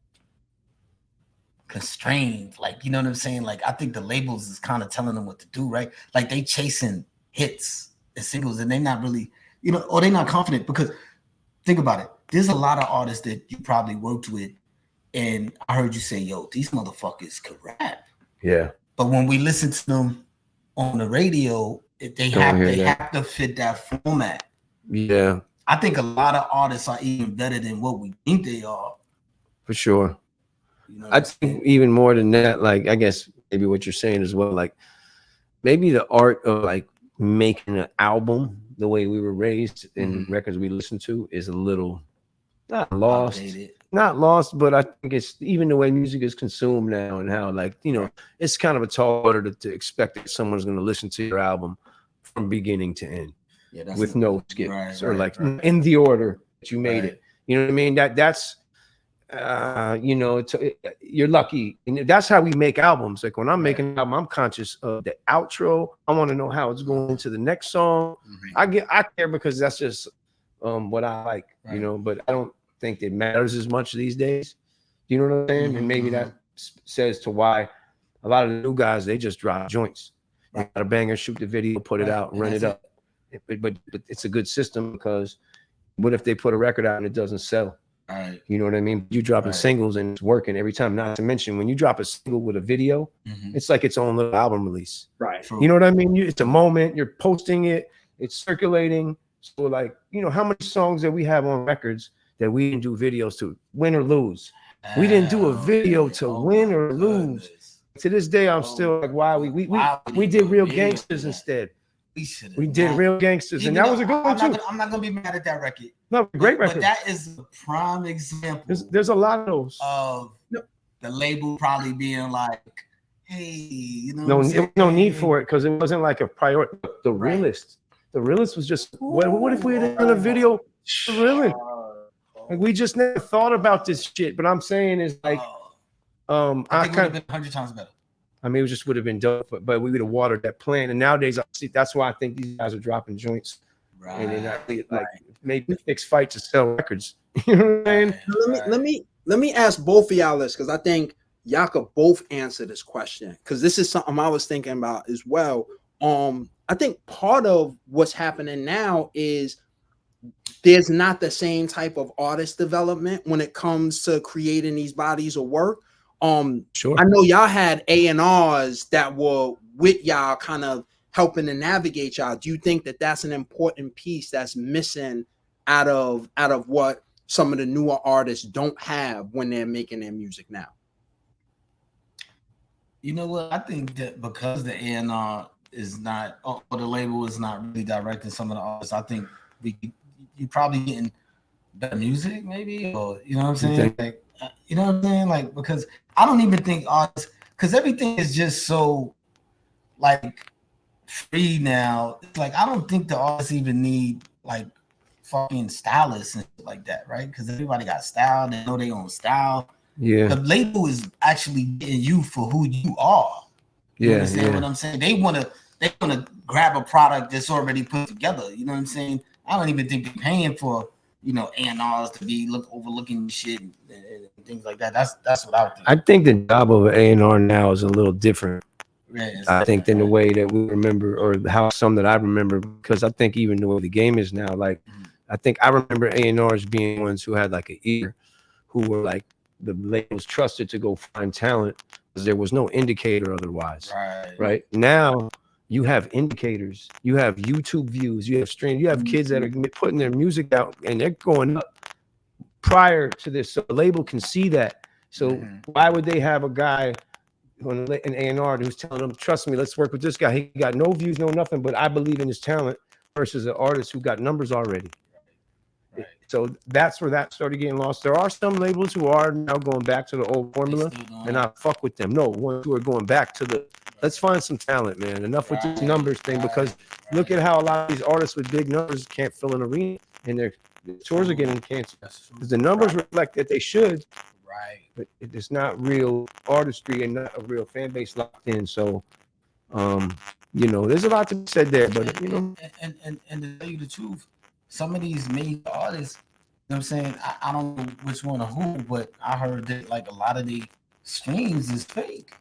constrained. Like, you know what I'm saying? Like, I think the labels is kind of telling them what to do, right? Like they chasing hits and singles, and they're not really, you know, or they're not confident. Because think about it, there's a lot of artists that you probably worked with, and I heard you say, yo, these motherfuckers could rap. Yeah. But when we listen to them on the radio, they have to fit that format. Yeah. I think a lot of artists are even better than what we think they are. For sure. You know I think even more than that, like I guess maybe what you're saying as well, like maybe the art of like making an album the way we were raised in records we listen to is a little not lost. Outdated. Not lost, but I think it's even the way music is consumed now and how, like, you know, it's kind of a tall order to expect that someone's going to listen to your album from beginning to end with no skips in the order that you made it. You know what I mean? That's you know, you're lucky. And that's how we make albums. Like when I'm making an album, I'm conscious of the outro. I want to know how it's going to the next song. I care because that's just what I like, you know, but I don't think it matters as much these days. You know what I'm saying? And maybe that says to why a lot of the new guys, they just drop joints. They got a banger, shoot the video, put it out, run it up. But it's a good system because what if they put a record out and it doesn't sell? You know what I mean? You dropping singles and it's working every time. Not to mention when you drop a single with a video, it's like its own little album release. You know what I mean? It's a moment, you're posting it, it's circulating. So like, you know, how many songs that we have on records that we didn't do videos to win or lose? We didn't do a video to win or lose. To this day, I'm still like, why we did Real Gangsters instead. We did Real Gangsters, and that was a good one too. I'm not gonna be mad at that record. No, great record. But that is a prime example. There's a lot of those. Of the label probably being like, hey, you know, no need for it because it wasn't like a priority. The Realist was just what if we had done a video? Really? Like we just never thought about this shit. But I'm saying is like, I think it would have been 100 times better. I mean, it just would have been dope, but we would have watered that plan. And nowadays, that's why I think these guys are dropping joints. And they're not like maybe fixed fight to sell records. You know what I'm saying? Let me ask both of y'all this because I think y'all could both answer this question because this is something I was thinking about as well. I think part of what's happening now is there's not the same type of artist development when it comes to creating these bodies of work. Sure. I know y'all had A&Rs that were with y'all, kind of helping to navigate y'all. Do you think that that's an important piece that's missing out of what some of the newer artists don't have when they're making their music now? You know what? I think that because the A&R is not, or the label is not really directing some of the artists, I think you probably getting better music, maybe, or you know what I'm saying? Like, you know what I'm saying? Like, because I don't even think artists, because everything is just so like free now. It's like I don't think the artists even need like fucking stylists and shit like that, right? Because everybody got style, they know their own style. Yeah. The label is actually getting you for who you are. You understand what I'm saying? They wanna grab a product that's already put together. You know what I'm saying? I don't even think they're paying for, you know, A&Rs to be overlooking shit and things like that. That's what I think. I think the job of an A&R now is a little different. Yeah, I think than the way that we remember, or how some that I remember, because I think even the way the game is now, like I think I remember A&Rs being ones who had like an ear, who were like the labels trusted to go find talent because there was no indicator otherwise. Right now, you have indicators, you have YouTube views, you have streams, you have kids that are putting their music out and they're going up prior to this, so the label can see that. So why would they have a guy on an A&R who's telling them, trust me, let's work with this guy, he got no views, no nothing, but I believe in his talent, versus an artist who got numbers already? So that's where that started getting lost. There are some labels who are now going back to the old formula, and I fuck with them. No, ones who are going back to the, let's find some talent, man. Enough with this numbers thing, because look at how a lot of these artists with big numbers can't fill an arena, and their tours are getting canceled because the numbers reflect that they should, but it's not real artistry and not a real fan base locked in. So you know, there's a lot to be said there, but you know, and to tell you the truth, some of these major artists, you know what I'm saying, I don't know which one or who, but I heard that like a lot of the streams is fake.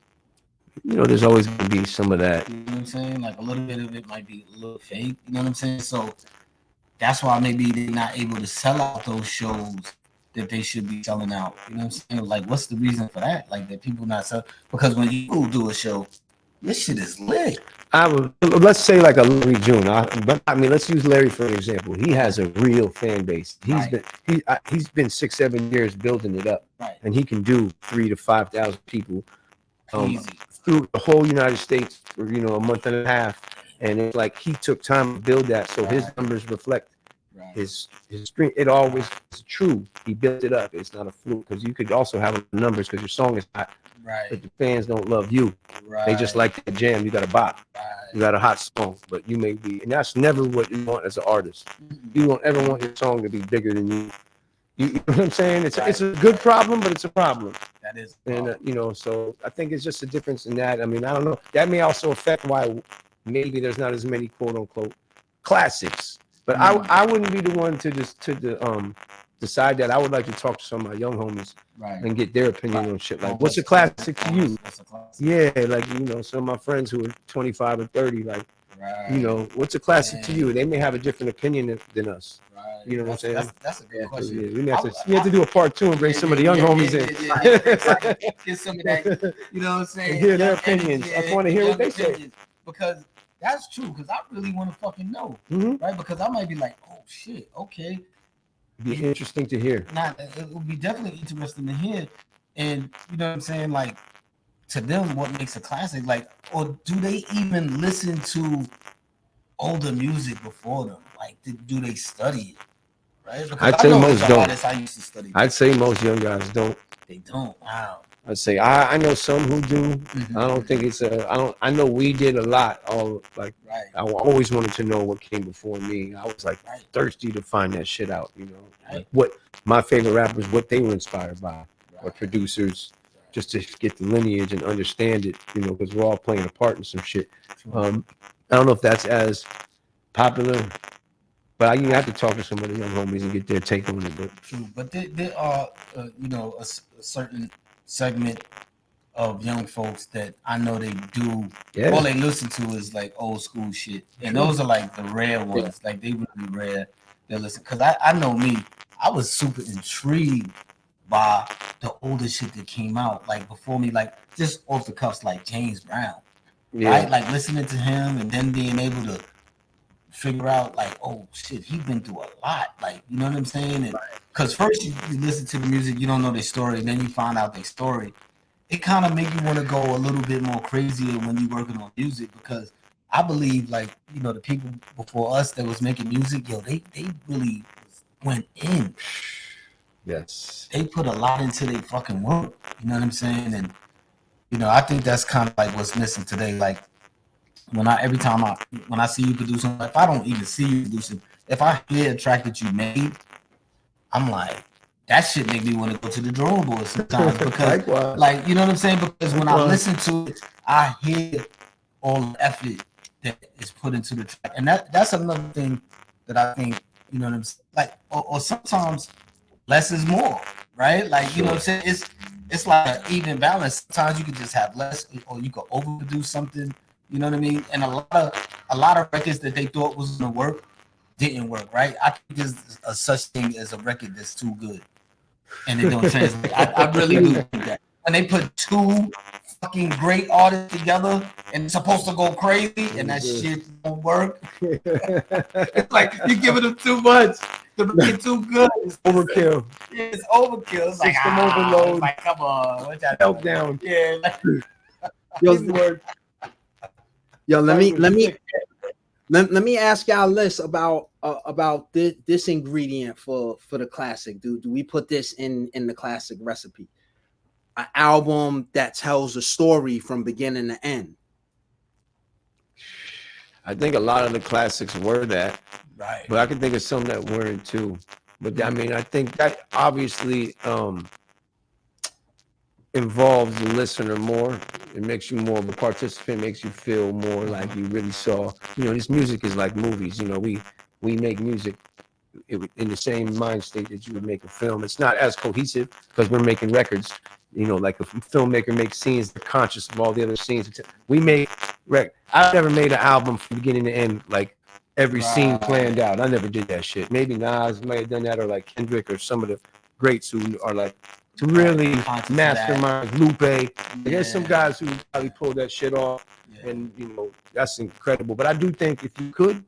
You know, there's always going to be some of that. You know what I'm saying? Like a little bit of it might be a little fake. You know what I'm saying? So that's why maybe they're not able to sell out those shows that they should be selling out. You know what I'm saying? Like, what's the reason for that? Like that people not sell, because when you do a show, this shit is lit. I would, let's say like a Larry June. But I mean, let's use Larry for an example. He has a real fan base. He's been 6-7 years building it up, and he can do 3,000 to 5,000 people through the whole United States for a month and a half. And it's like he took time to build that, so his numbers reflect his stream. It always is true. He built it up. It's not a fluke, because you could also have numbers because your song is hot. But the fans don't love you. They just like the jam. You got a bop. You got a hot song, but you may be, and that's never what you want as an artist. You don't ever want your song to be bigger than you. You know what I'm saying? It's a good problem, but it's a problem. That is, and so I think it's just a difference in that. I mean, I don't know. That may also affect why maybe there's not as many quote unquote classics. But I wouldn't be the one to decide that. I would like to talk to some of my young homies and get their opinion on shit. Like, what's a classic to you? Yeah, like, some of my friends who are 25 or 30, like, what's a classic to you? They may have a different opinion than us. You know what I'm saying? That's a good question. Yeah, we have to do a part 2 and bring some of the young homies in. Get some of that, you know what I'm saying? Hear their opinions. I want to hear what they say. Because that's true, because I really want to fucking know, right? Because I might be like, oh shit, okay. It'd be interesting to hear. It would be definitely interesting to hear, and you know what I'm saying, like, to them, what makes a classic, like, or do they even listen to older music before them? Like, do they study it? Right? Because I'd say most don't. I used to study. I'd say most young guys don't. They don't. Wow. I'd say I know some who do. I don't think it's I know we did a lot. I always wanted to know what came before me. I was like thirsty to find that shit out. Like what my favorite rappers, what they were inspired by, or producers, just to get the lineage and understand it. Because we're all playing a part in some shit. I don't know if that's as popular, but you have to talk to some of the young homies and get their take on it. But there are a certain segment of young folks that I know they do. All they listen to is like old school shit, and those are like the rare ones. Like, they really rare. that listen. Because I know me, I was super intrigued by the older shit that came out, like before me, like just off the cuffs, like James Brown, right? Like listening to him and then being able to figure out, like, oh shit, he's been through a lot, like, you know what I'm saying? And because first you listen to the music, you don't know their story, and then you find out their story. It kind of make you want to go a little bit more crazier when you're working on music, because I believe, like, you know, the people before us that was making music, yo, they really went in. Yes. They put a lot into their fucking work. You know what I'm saying? And you know, I think that's kind of like what's missing today. Like when I see you producing, if I don't even see you producing, if I hear a track that you made, I'm like, that shit make me want to go to the drawing board sometimes, because Likewise. like, you know what I'm saying? Because when I Likewise. listen to it, I hear all the effort that is put into the track. And that's another thing that I think, you know what I'm saying? Like, or sometimes less is more, right? Like, you know what I'm saying? It's like an even balance. Sometimes you can just have less, or you can overproduce something. You know what I mean? And a lot of records that they thought was gonna work didn't work, right? I think there's a such thing as a record that's too good, and it don't translate. I really do think that when they put two fucking great artists together and it's supposed to go crazy, and that shit don't work. It's like you're giving them too much. To make it too good. It's Overkill. It's overkill. It's like System overload. It's like, come on, what y'all doing? Meltdown. Yeah. Like, Yo, let me ask y'all this about this ingredient for the classic. Do we put this in the classic recipe? An album that tells a story from beginning to end. I think a lot of the classics were that, right. but I can think of some that weren't too. But I mean, I think that obviously involves the listener more. It makes you more of a participant, makes you feel more like you really saw. You know, this music is like movies. You know, we make music in the same mind state that you would make a film. It's not as cohesive because we're making records. You know, like a filmmaker makes scenes, they're conscious of all the other scenes. We make I've never made an album from beginning to end, like every scene planned out. I never did that shit. Maybe Nas might have done that, or like Kendrick, or some of the greats who are like to really mastermind. Lupe. There's some guys who probably pulled that shit off, and you know, that's incredible. But I do think if you could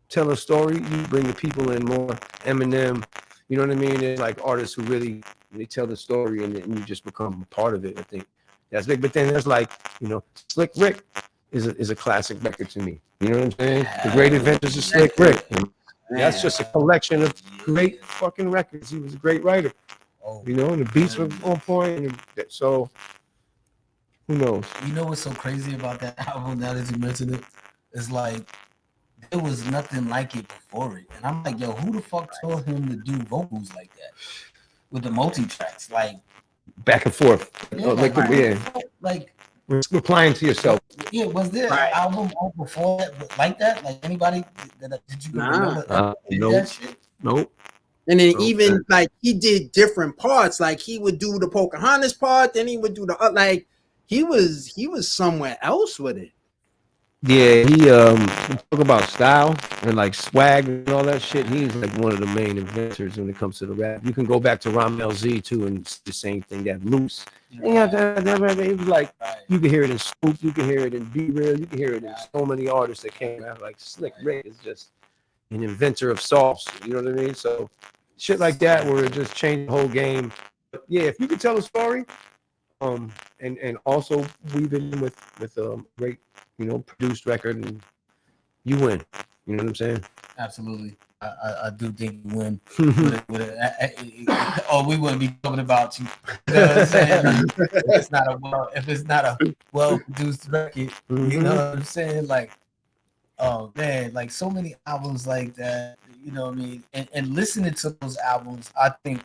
tell a story, you bring the people in more. Eminem, you know what I mean? It's like artists who really they tell the story, and you just become a part of it. I think that's big. But then there's like, you know, Slick Rick is a classic record to me. You know what I'm saying? The Great Adventures of Slick Rick. That's just a collection of great fucking records. He was a great writer. You know, and the beats were on point. And so who knows? You know what's so crazy about that album now that you mentioned it? It's like there was nothing like it before it. And I'm like, yo, who the fuck told him to do vocals like that? With the multi-tracks, like back and forth. Like replying to yourself. Yeah, was there an album before that like that? Like anybody did you remember that shit? Nope. And then even like he did different parts. Like he would do the Pocahontas part, then he would do the like he was somewhere else with it. Yeah, he talk about style and like swag and all that shit. He's like one of the main inventors when it comes to the rap. You can go back to Ramel Z too, and it's the same thing. That loose. It was like you can hear it in Scoop, you can hear it in Be Real, you can hear it in so many artists that came out. Like Slick Rick is just an inventor of sauce. You know what I mean? So shit like that where it just changed the whole game. But yeah, if you could tell a story, and also weave it in with great, you know, produced record, and you win. You know what I'm saying? Absolutely. I do think you win. Or we wouldn't be talking about you. You know what I'm saying? Like, if it's not a well produced record, you know what I'm saying? Like, oh man, like so many albums like that, you know what I mean? And listening to those albums, I think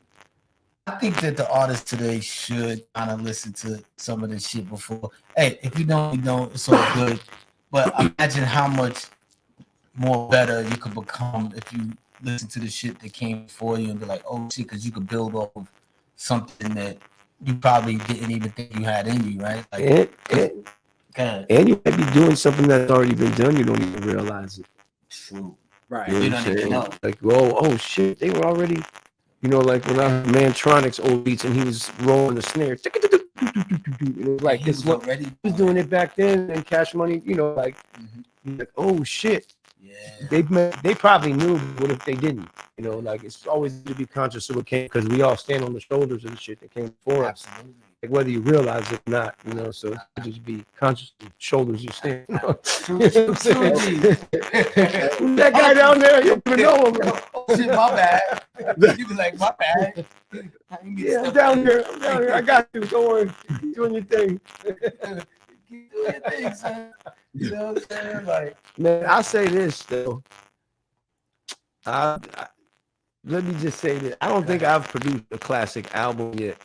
that the artists today should kind of listen to some of this shit before. Hey, if you don't, you don't. It's all good. But imagine how much more better you could become if you listen to the shit that came before you and be like, oh shit, because you could build off of something that you probably didn't even think you had in you, right? Like, and you might be doing something that's already been done. You don't even realize it. True. Right. You We know what don't I'm even saying? know. Like, oh shit, they were already, you know, like when I heard Mantronic's old beats and he was rolling the snare. It was like he this was what already he was doing it back then, and Cash Money, you know, like, like oh shit. Yeah. They probably knew, but what if they didn't? You know, like it's always to be conscious of what came, because we all stand on the shoulders of the shit that came before us. Absolutely. Like whether you realize it or not, you know, so just be conscious of the shoulders you stand on. True, You know what I'm true, saying? G. Who's that guy down there? You don't even know him. Oh shit, my bad. You be like, my bad. Yeah, I'm down here. I'm down here. I got you. Don't worry. Keep doing your thing. Keep doing your thing, son. You know what I'm saying? Like, Man, I'll say this though. Let me just say this. I don't think I've produced a classic album yet.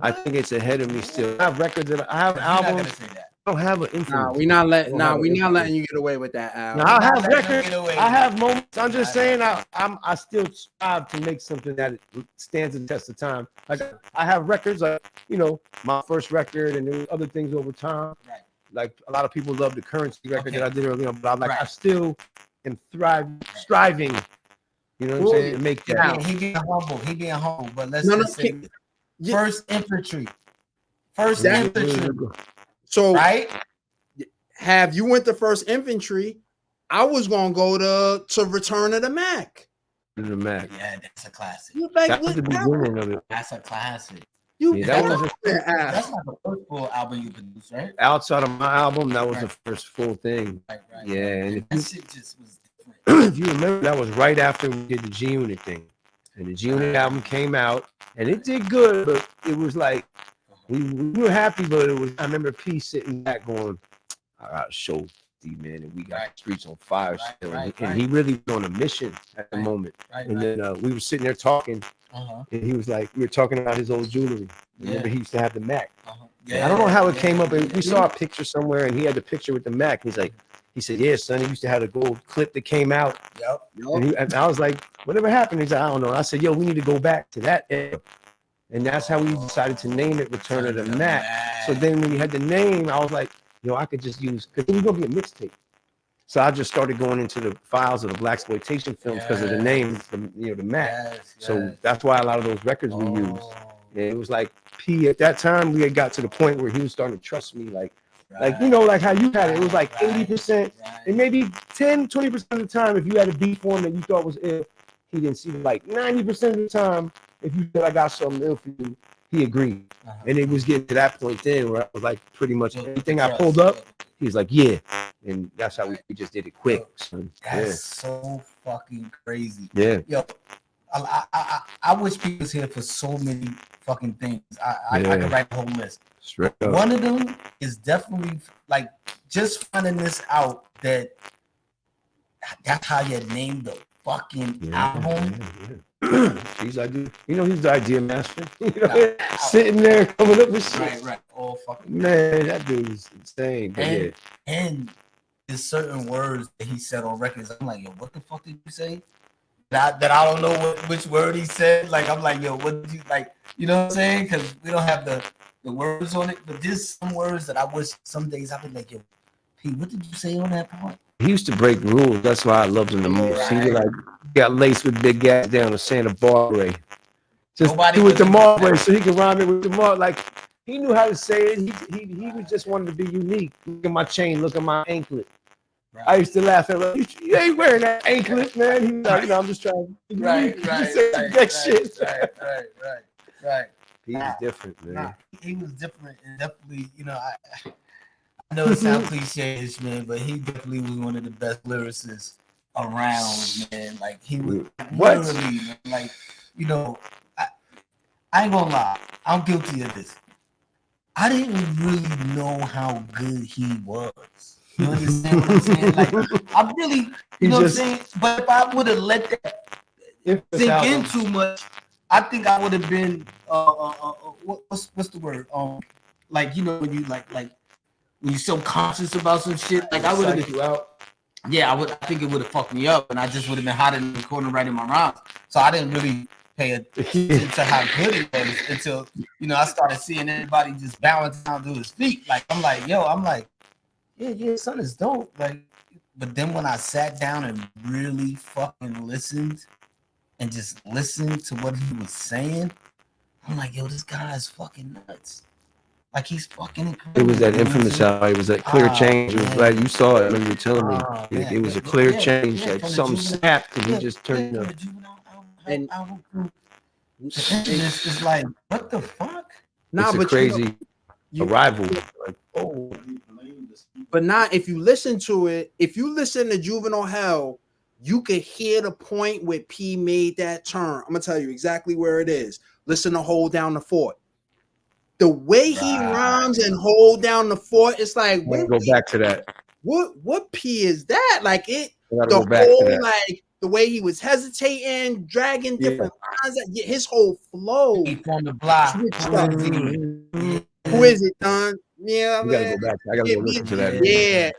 I think it's ahead of me still. I have records that I have you're not gonna albums. say that. I don't have an influence. Nah, we not letting you get away with that, Al. Now, I have Not letting them records. get away I with have moments. I'm just saying I still strive to make something that stands the test of time. Like I have records, like you know, my first record, and there were other things over time. Right. Like a lot of people love the Currency record Okay. that I did earlier on, but I'm like Right. I still am striving. You know what I'm saying? To make that. Yeah, he being humble. He being humble. But let's No, just say this. First infantry. First infantry. So Right? have you went to First Infantry? I was gonna go to Return of the Mac. The Mac. Yeah, that's a classic. You like That was the beginning of it. That's a classic. You Yeah, that was That's not the first full album you produced, right? outside of my album. That was Right. the first full thing. Right. Yeah, and And that shit just was different. if you remember, that was right after we did the G Unit thing, and the G Unit album came out, and it did good, but it was like we were happy, but it was. I remember P sitting back going, "I got to show D man, and we got the streets on fire still," and he really was on a mission at the moment. And then we were sitting there talking, and he was like, we were talking about his old jewelry. Remember, he used to have the Mac. I don't know how it came up, and we saw a picture somewhere, and he had the picture with the Mac. He's like. He said, "Yeah, son, he used to have a gold clip that came out." Yep. And I was like, "Whatever happened?" He's like, "I don't know." I said, "Yo, we need to go back to that era." And that's how we decided to name it Return of the Mac. So then when we had the name, I was like, "Yo, I could just use," because it was going to be a mixtape. So I just started going into the files of the blaxploitation films because of the name, the Mac. So that's why a lot of those records we used. And it was like P at that time, we had got to the point where he was starting to trust me, like you know, like how you had it. It was like 80%, and maybe 10, 20% of the time, if you had a beat for him that you thought was ill, he didn't see it. Like 90% of the time, if you said I got something ill for you, he agreed. And it was getting to that point then where I was like, pretty much everything I pulled up, he's like, yeah. And that's how we just did it quick. So, That's so fucking crazy. Yeah. Yo, I wish people was here for so many fucking things. I could write a whole list. Straight up. One of them is definitely like just finding this out that that's how you named the fucking album. He's idea. You know, he's the idea master. You know, sitting there coming up with shit. Right. Oh fucking man, that dude is insane. And there's certain words that he said on records. I'm like, yo, what the fuck did you say? That I don't know which word he said. Like, I'm like, yo, what did you like? You know what I'm saying? Because we don't have the words on it, but there's some words that I wish some days I'd be like, yo, P, what did you say on that part? He used to break rules. That's why I loved him the most. He was like, got laced with big gas down to Santa Barbara. Just do it to Marbury so he could rhyme it with the Mar. Like, he knew how to say it. He was just wanted to be unique. Look at my chain. Look at my anklet. Right. I used to laugh at him. You ain't wearing that anklet, man. He's like, you know, I'm just trying to right. He's different, man. He was different, and definitely, you know, I know it sounds cliche-ish, man, but he definitely was one of the best lyricists around, man. Like, he was literally, man, like, you know, I ain't gonna lie, I'm guilty of this. I didn't really know how good he was. You understand what I'm saying? Like, I really, you know what I'm saying? But if I would have let that sink in too much, I think I would have been what's the word? Like, you know, when you like when you're so conscious about some shit, like I would have been out. Yeah, I think it would have fucked me up, and I just would have been hiding in the corner writing my rhymes. So I didn't really pay attention to how good it was until, you know, I started seeing everybody just bowing down to his feet. Like, I'm like, yo, yeah, son is dope. Like, but then when I sat down and really fucking listened and just listened to what he was saying, I'm like, yo, this guy is fucking nuts. Like he's fucking incredible. It was that infamous album. It was that clear change. It was like you saw it when you were telling me. It was a clear change. Like something snapped and he just turned up. And It's like, what the fuck? Nah, It's a but crazy arrival. Like, oh, but not if you listen to it. If you listen to Juvenile Hell, you could hear the point where P made that turn. I'm gonna tell you exactly where it is. Listen to Hold Down the Fort. The way he rhymes and Hold Down the Fort, it's like go back to that. What P is that? Like it, the go back whole to that. like the way he was hesitating, dragging different lines, his whole flow. From the block. Who is it, Don? Yeah, you gotta go back. I gotta go listen to that. Yeah,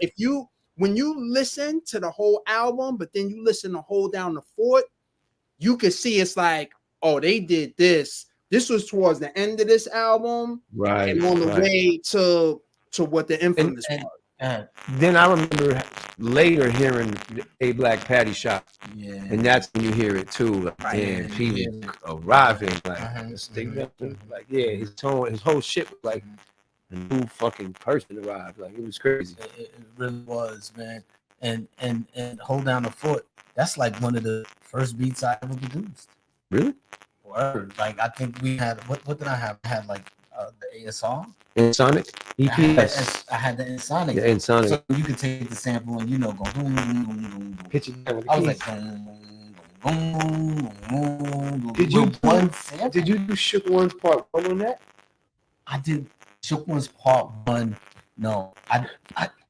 when you listen to the whole album, but then you listen to Hold Down the Fort, you can see it's like, oh, they did this. This was towards the end of this album, right? And on the way to what the infamous part. Then I remember later hearing A Black Patty Shop, and that's when you hear it too. Like, damn, he was arriving, like, his tone, his whole shit was like a new fucking person arrived. Like it was crazy. It really was, man. And Hold Down the Fort. That's like one of the first beats I ever produced. Really? Word. Like I think we had what did I have? I had like the ASR. Insonic EPS. I had the Insonic. Yeah, Insonic. So you could take the sample and go boom, boom, boom, boom. Pitch it down with the I was keys. like boom, boom, boom. Did you do Shook One's part 1 on that? I did Shook One's part 1. No, I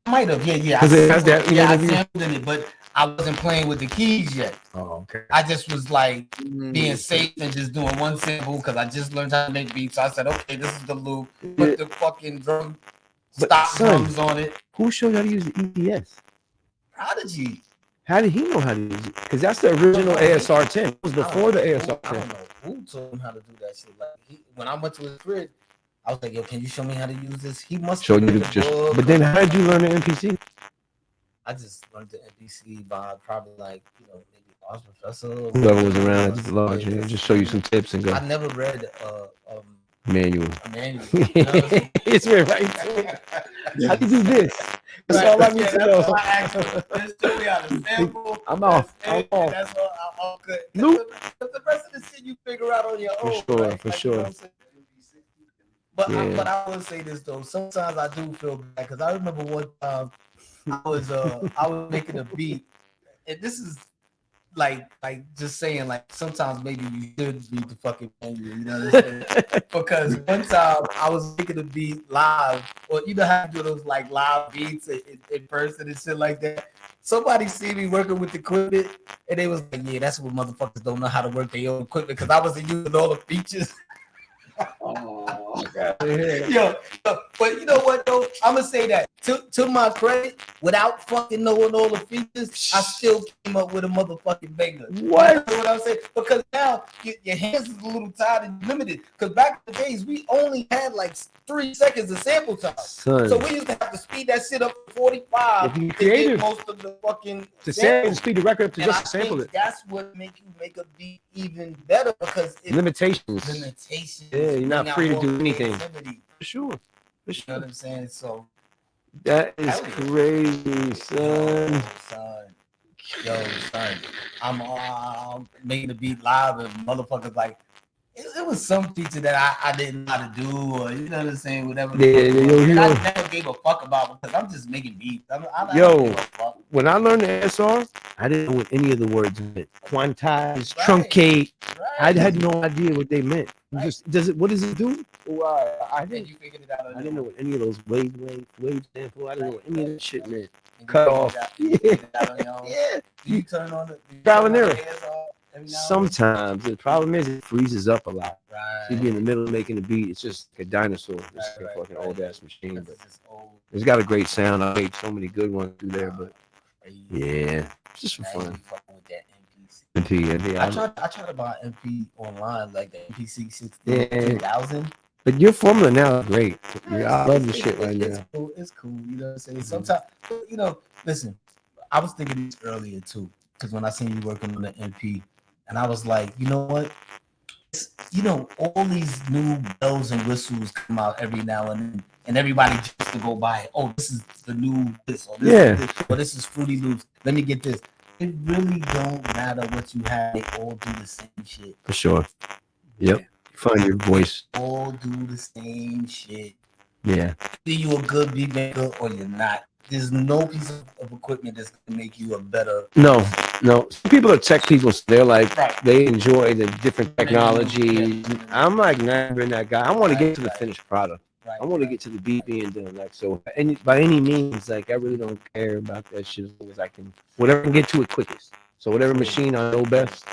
might have. Yeah. I sampled in it, but I wasn't playing with the keys yet. Oh, okay. I just was like being safe and just doing one sample because I just learned how to make beats. So I said, okay, this is the loop. Put the fucking drum drums on it. Who showed you how to use the EPS? Prodigy. How did he know how to use it? Because that's the original ASR 10. It was before the ASR 10. I don't know who told him how to do that shit. Like when I went to his crib, I was like, yo, can you show me how to use this? He must show you but then how did you learn the MPC? I just learned the MPC by probably like, maybe Lost Professor. Whoever was around, just show you some tips and go. I never read manual. A manual. It's right. How do you do this? That's all I need to know. Just show me how to sample. I'm off. That's all good. The rest of the shit you figure out on your own. For sure. But I will say this though. Sometimes I do feel bad because I remember one time I was making a beat, and this is like just saying like sometimes maybe you should read the fucking manual, you know what I'm saying? Because one time I was making a beat live, or you know how to do those like live beats in person and shit like that. Somebody see me working with the equipment, and they was like, "Yeah, that's what motherfuckers don't know how to work their own equipment," because I wasn't using all the features. Oh, God. Yo, but you know what though? I'm gonna say that to my credit, without fucking knowing all the features, I still came up with a motherfucking banger. What? You know what I'm saying? Because now your hands is a little tired and limited. Because back in the days, we only had like 3 seconds of sample time. Son. So we used to have to speed that shit up to 45 to get most of the fucking to speed the record up to just sample it. That's what makes you make a beat even better because limitations. Yeah, you're not free to do anything. For sure. You know what I'm saying? So that is crazy, son. Yo, son. I'm making the beat live and motherfuckers like it was some feature that I didn't know how to do, or you know what I'm saying, whatever. I never gave a fuck about because I'm just making beats. When I learned the SR, I didn't know what any of the words meant. Quantize, truncate. I had no idea what they meant. Just what does it do? I didn't know what any of those wave sample. I didn't know what any of that shit meant. Cut off. Yeah. You turn on the trial and error. Sometimes the problem is it freezes up a lot. You be in the middle of making a beat, it's just like a dinosaur. It's like a fucking old ass machine, but it's got a great sound. I made so many good ones through there, but yeah, it's just for fun. MP. I tried to buy MP online, like the MPC 60,000. But your formula now is great. I love the shit right now. It's cool. You know what I'm saying? Sometimes, listen. I was thinking this earlier too, because when I seen you working on the MP, and I was like, you know what? You know, all these new bells and whistles come out every now and then, and everybody just to go buy it. Oh, this is the new this, or this is this, or this is Fruity Loops. Let me get this. It really don't matter what you have. They all do the same shit. For sure. Yep. Find your voice. All do the same shit. Yeah. Either you a good beat maker or you're not. There's no piece of equipment that's gonna make you a better. No. Some people are tech people. So they're like, Right. they enjoy the different technology. Yeah. I'm like never that guy. I want to get to the finished product. Right. I want to get to the beat being done. Like, so by any means, like, I really don't care about that shit as long as I can, whatever I can get to it quickest. So whatever machine I know best,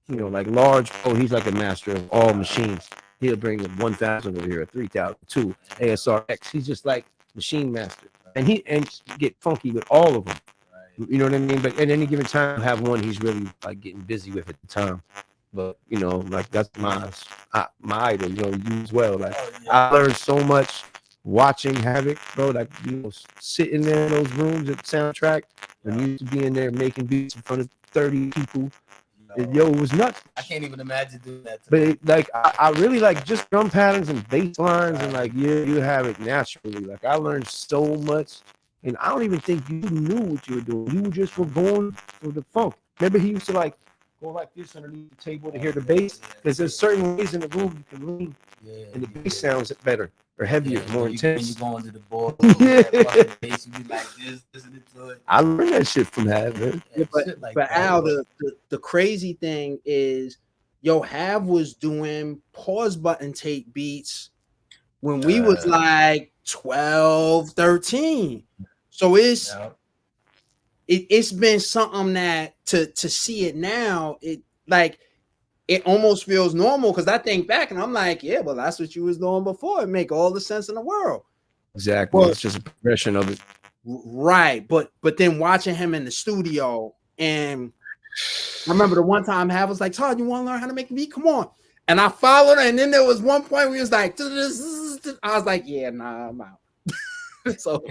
you know, like Large Pro, he's like a master of all machines. He'll bring a 1,000 over here, a 3,000, two ASR X. He's just like machine master, and get funky with all of them. You know what I mean? But at any given time, he'll have one he's really like getting busy with at the time. But you know, like that's my idol. You know, you as well. Like I learned so much watching Havoc, bro. Like, you know, sitting there in those rooms at the soundtrack, and you used to be in there making beats in front of 30 people. Yo, it was nuts. I can't even imagine doing that. But I really like just drum patterns and bass lines, and like you have it naturally. Like I learned so much, and I don't even think you knew what you were doing. You just were going for the funk. Remember, he used to like go like this underneath the table to hear the bass, because there's certain ways in the room you can lean, and the bass sounds better or heavier, more intense. When you go into the board, bass, you be like this, listening to it. I learned that shit from Havoc. Yeah, but Al, the crazy thing is, Hav was doing pause button tape beats when we was like 12, 13. So it's been something that to see it now, it almost feels normal, because I think back and I'm like, yeah, well, that's what you was doing before. It make all the sense in the world. Exactly. It's just a progression of it. Right. But then watching him in the studio, and I remember the one time Hav was like, Todd, you want to learn how to make a beat? Come on. And I followed her, and then there was one point where he was like, I was like, yeah, nah, I'm out. So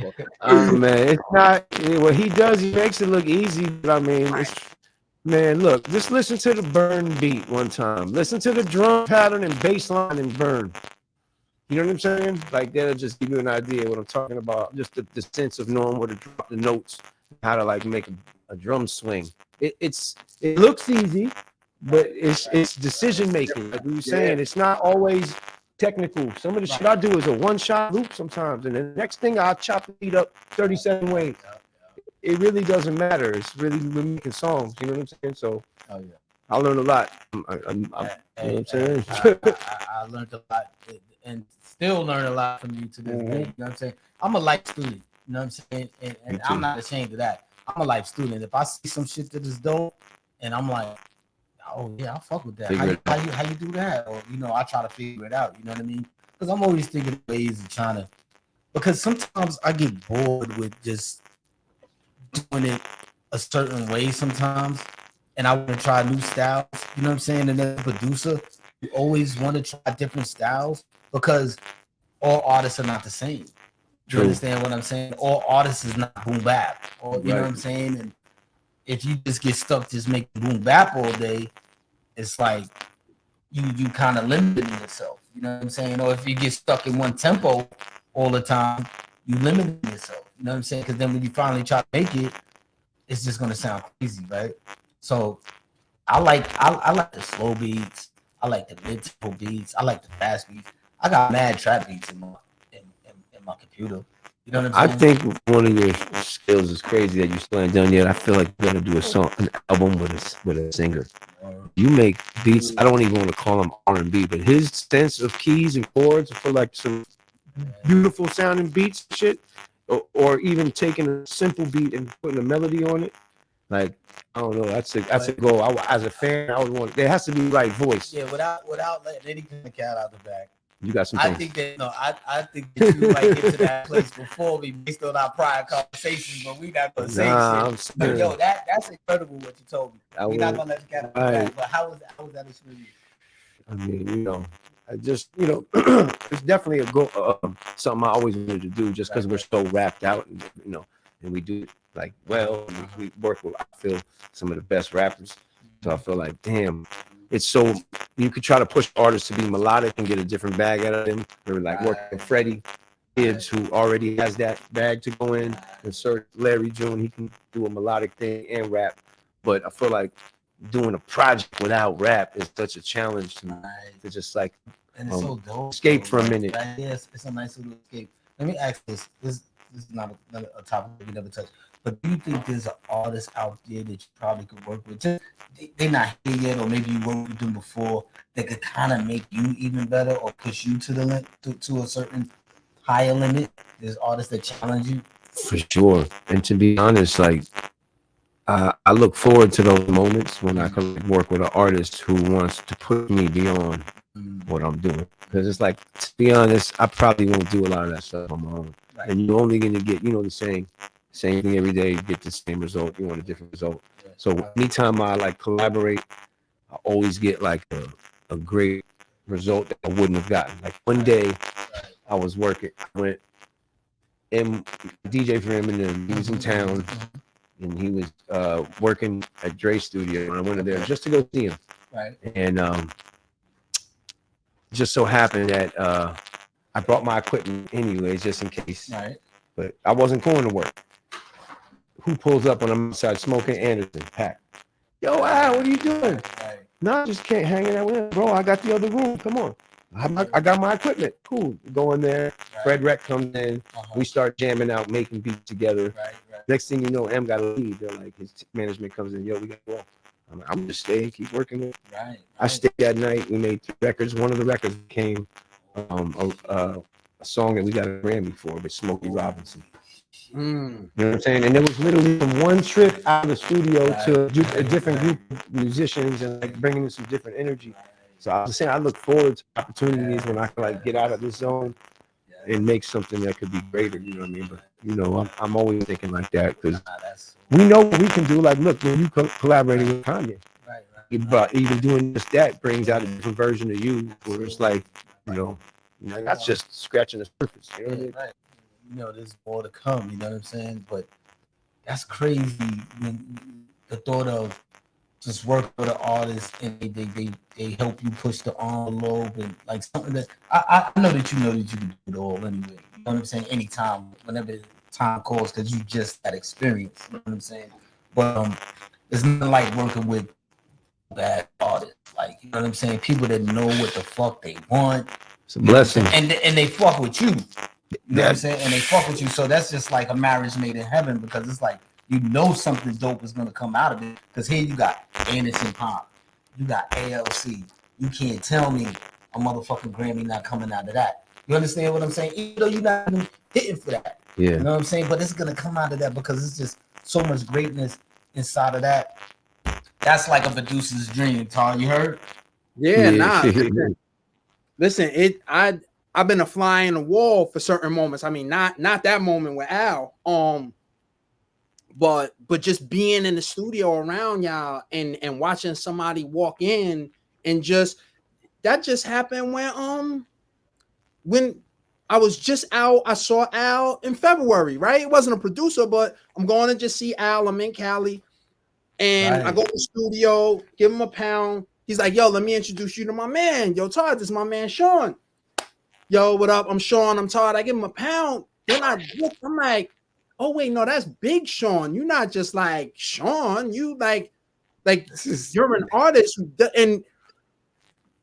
man, it's not what he does. He makes it look easy, but I mean, man, look, just listen to the Burn beat one time. Listen to the drum pattern and bass line and Burn. You know what I'm saying? Like, that'll just give you an idea of what I'm talking about. Just the sense of knowing where to drop the notes, how to like make a drum swing. It looks easy, but it's decision making. Like we were saying, it's not always technical. Some of the shit I do is a one-shot loop sometimes, and the next thing I'll chop the beat up 37 ways. It really doesn't matter. It's really we're making songs. You know what I'm saying? So I learned a lot. You know what I'm saying? I learned a lot, and still learn a lot from you to this day. You know what I'm saying? I'm a life student. You know what I'm saying? And I'm not ashamed of that. I'm a life student. If I see some shit that is dope, and I'm like, oh yeah, I'll fuck with that. How you do that? Or I try to figure it out. You know what I mean? Because I'm always thinking of ways of trying to. Because sometimes I get bored with just doing it a certain way sometimes, and I want to try new styles. You know what I'm saying? And as a producer, you always want to try different styles, because all artists are not the same. You understand what I'm saying? All artists is not boom bap, or you know what I'm saying? And if you just get stuck just making boom bap all day, it's like you kind of limiting yourself. You know what I'm saying? Or if you get stuck in one tempo all the time, you limit yourself. You know what I'm saying? Because then when you finally try to make it, it's just gonna sound crazy, right? So I like the slow beats. I like the mid tempo beats. I like the fast beats. I got mad trap beats in my computer. You know what I'm saying? I think one of your skills is crazy that you still ain't done yet. I feel like you're gonna do an album with a singer. You make beats. I don't even want to call them R&B, but his sense of keys and chords for like some beautiful sounding beats, and shit, or even taking a simple beat and putting a melody on it. Like, I don't know. That's a goal. As a fan, I would want. There has to be right voice. Yeah, without letting any kind of cat out the bag. You got some. I think that you might get to that place before me, based on our prior conversations, but we not gonna say shit. But yo, that's incredible what you told me. We're not gonna let the cat out the bag. But how was that experience? I mean, I just, it's definitely something I always wanted to do, just because we're so wrapped out, and we do it. like well. We work with, I feel, some of the best rappers. So I feel like, damn, it's so, you could try to push artists to be melodic and get a different bag out of them. Or like working with Freddie Gibbs, who already has that bag to go in. And Sir Larry June, he can do a melodic thing and rap. But I feel like doing a project without rap is such a challenge to me. To just like, and it's so dope. Escape for a minute. Yes, it's a nice little escape. Let me ask this. This is not a topic we never touched. But do you think there's an artist out there that you probably could work with? Just, they're not here yet, or maybe you worked with them before that could kind of make you even better or push you to the to a certain higher limit? There's artists that challenge you. For sure. And to be honest, like I look forward to those moments when I can work with an artist who wants to put me beyond what I'm doing. Because it's like, to be honest, I probably won't do a lot of that stuff on my own. Right. And you're only gonna get, the same thing every day, you get the same result, you want a different result. Yeah. So anytime I like collaborate, I always get like a great result that I wouldn't have gotten. Like one day I was working, I went and DJ for him, and he was in town. And he was working at Dre's studio, and I went in there just to go see him. Right. And just so happened that I brought my equipment anyways, just in case. Right. But I wasn't going to work. Who pulls up when I'm outside smoking? Anderson, Pack. Yo, Al, what are you doing? Right. No, I just can't hang out with him. Bro, I got the other room. Come on. I got my equipment. Cool. Go in there. Right. Fred Rec comes in. We start jamming out, making beats together. Right. Next thing you know, M got to leave. They're like, his management comes in. Yo, we got to go. I'm like, I'm just staying, keep working with. Right. I stayed that night. We made 3 records. One of the records became a song that we got a Grammy for with Smokey Robinson. You know what I'm saying? And it was literally from one trip out of the studio to a different group of musicians and like bringing in some different energy. So I was saying, I look forward to opportunities when I can like get out of this zone and make something that could be greater. You know what I mean? But I'm always thinking like that because we know what we can do. Like, look, when you collaborating with Kanye, but even doing just that brings out a different version of you, where it's like, that's just scratching the surface. You know what I mean? There's more to come. You know what I'm saying? But that's crazy when the thought of just work with an artist and they help you push the envelope and like something that I know that you can do it all anyway. You know what I'm saying? Anytime, whenever time calls, because you just had experience. You know what I'm saying? But it's not like working with bad artists. Like, you know what I'm saying? People that know what the fuck they want. It's a blessing. And they fuck with you. You know what I'm saying? And they fuck with you. So that's just like a marriage made in heaven, because it's like, something dope is going to come out of it. Because here you got Anderson .Paak. You got ALC. You can't tell me a motherfucking Grammy not coming out of that. You understand what I'm saying? Even though you're not even hitting for that. Yeah. You know what I'm saying? But it's going to come out of that because it's just so much greatness inside of that. That's like a producer's dream, Tar. You heard? Yeah, nah. Listen, I've been a fly in the wall for certain moments. I mean, not that moment with Al. But just being in the studio around y'all and watching somebody walk in and that just happened when I was just out. I saw Al in February, right? It wasn't a producer, but I'm going to just see Al. I'm in Cali, and I go to the studio, give him a pound. He's like, yo, let me introduce you to my man. Yo, Todd, this is my man, Sean. Yo, what up? I'm Sean. I'm Todd. I give him a pound. Then I'm like, oh, wait, no, that's Big Sean. You're not just like Sean. You like you're an artist. And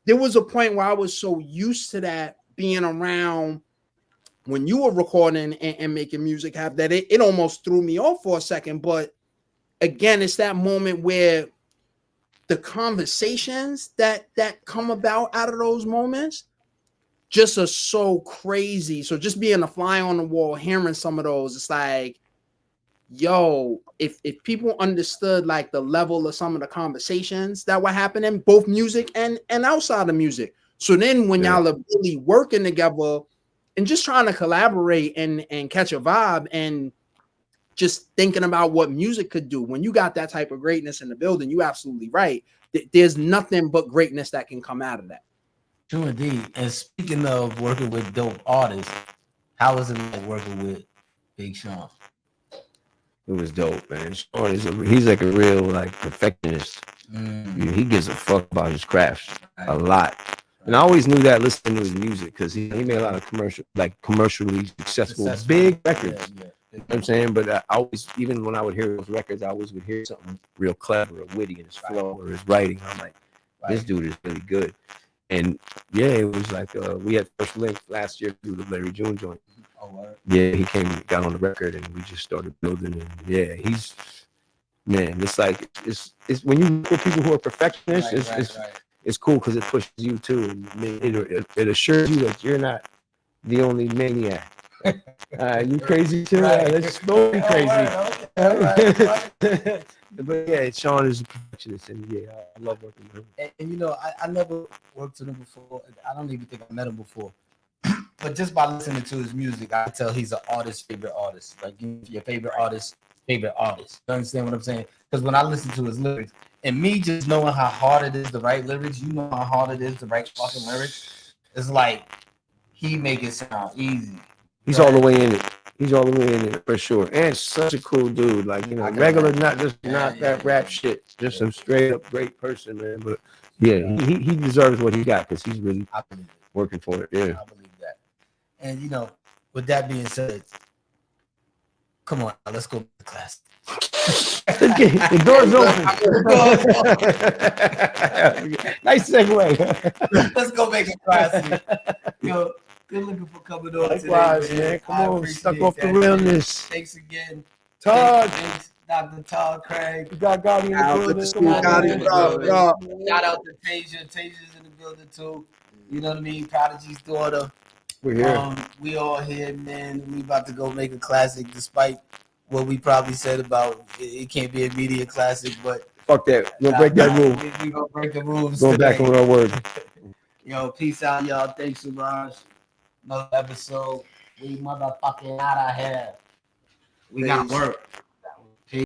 there was a point where I was so used to that being around when you were recording and making music happen that it almost threw me off for a second. But again, it's that moment where the conversations that come about out of those moments just are so crazy. So just being a fly on the wall, hearing some of those, it's like, yo, if people understood like the level of some of the conversations that were happening, both music and outside of music. So then when y'all are really working together and just trying to collaborate and catch a vibe and just thinking about what music could do, when you got that type of greatness in the building, you absolutely right. There's nothing but greatness that can come out of that. True indeed. And speaking of working with dope artists, how is it like working with Big Sean? It was dope, man. Sean he's like a real like perfectionist. He gives a fuck about his craft a lot. And I always knew that listening to his music because he made a lot of commercially successful, big records. Yeah. You know what I'm saying? But I always, even when I would hear those records, I always would hear something real clever or witty in his flow or his writing. I'm like, this dude is really good. And yeah, it was like we had First Link last year through the Larry June joint. Oh, word. Yeah, he came and got on the record and we just started building. And yeah, it's like, it's when you look at people who are perfectionists, it's cool because it pushes you too. And it assures you that you're not the only maniac. You crazy too? Let's both be crazy. But yeah, Sean is a perfectionist, and yeah, I love working with him. And you know, I never worked with him before. I don't even think I met him before. But just by listening to his music, I can tell he's an artist's favorite artist. Like your favorite artist, favorite artist. You understand what I'm saying? Because when I listen to his lyrics, and me just knowing how hard it is to write lyrics, you know how hard it is to write fucking lyrics. It's like he make it sound easy. He's all the way in it. He's all the way in it for sure. And such a cool dude. Like, you know, regular, not just that rap shit. Just some straight up great person, man. But yeah, he deserves what he got because he's really working for it. Yeah. I believe that. And you know, with that being said, come on, let's go to the class. The door's open. Nice segue. Let's go make a class. Yo, good looking for coming on Likewise, today, man. Come on, stuck off the that. realness. Thanks again. Todd. Thanks, Dr. Todd Craig. We got Gotti in the building. Shout out to Tasia. Tasia's in the building too. You know what I mean? Prodigy's daughter. We're here. We all here, man. We about to go make a classic, despite what we probably said about it can't be a media classic, but fuck that. We'll break that rule. We gonna break the rules. Go back on our word. Yo, peace out, y'all. Thanks, Suraj. Another episode. We motherfucking out of here. We got work.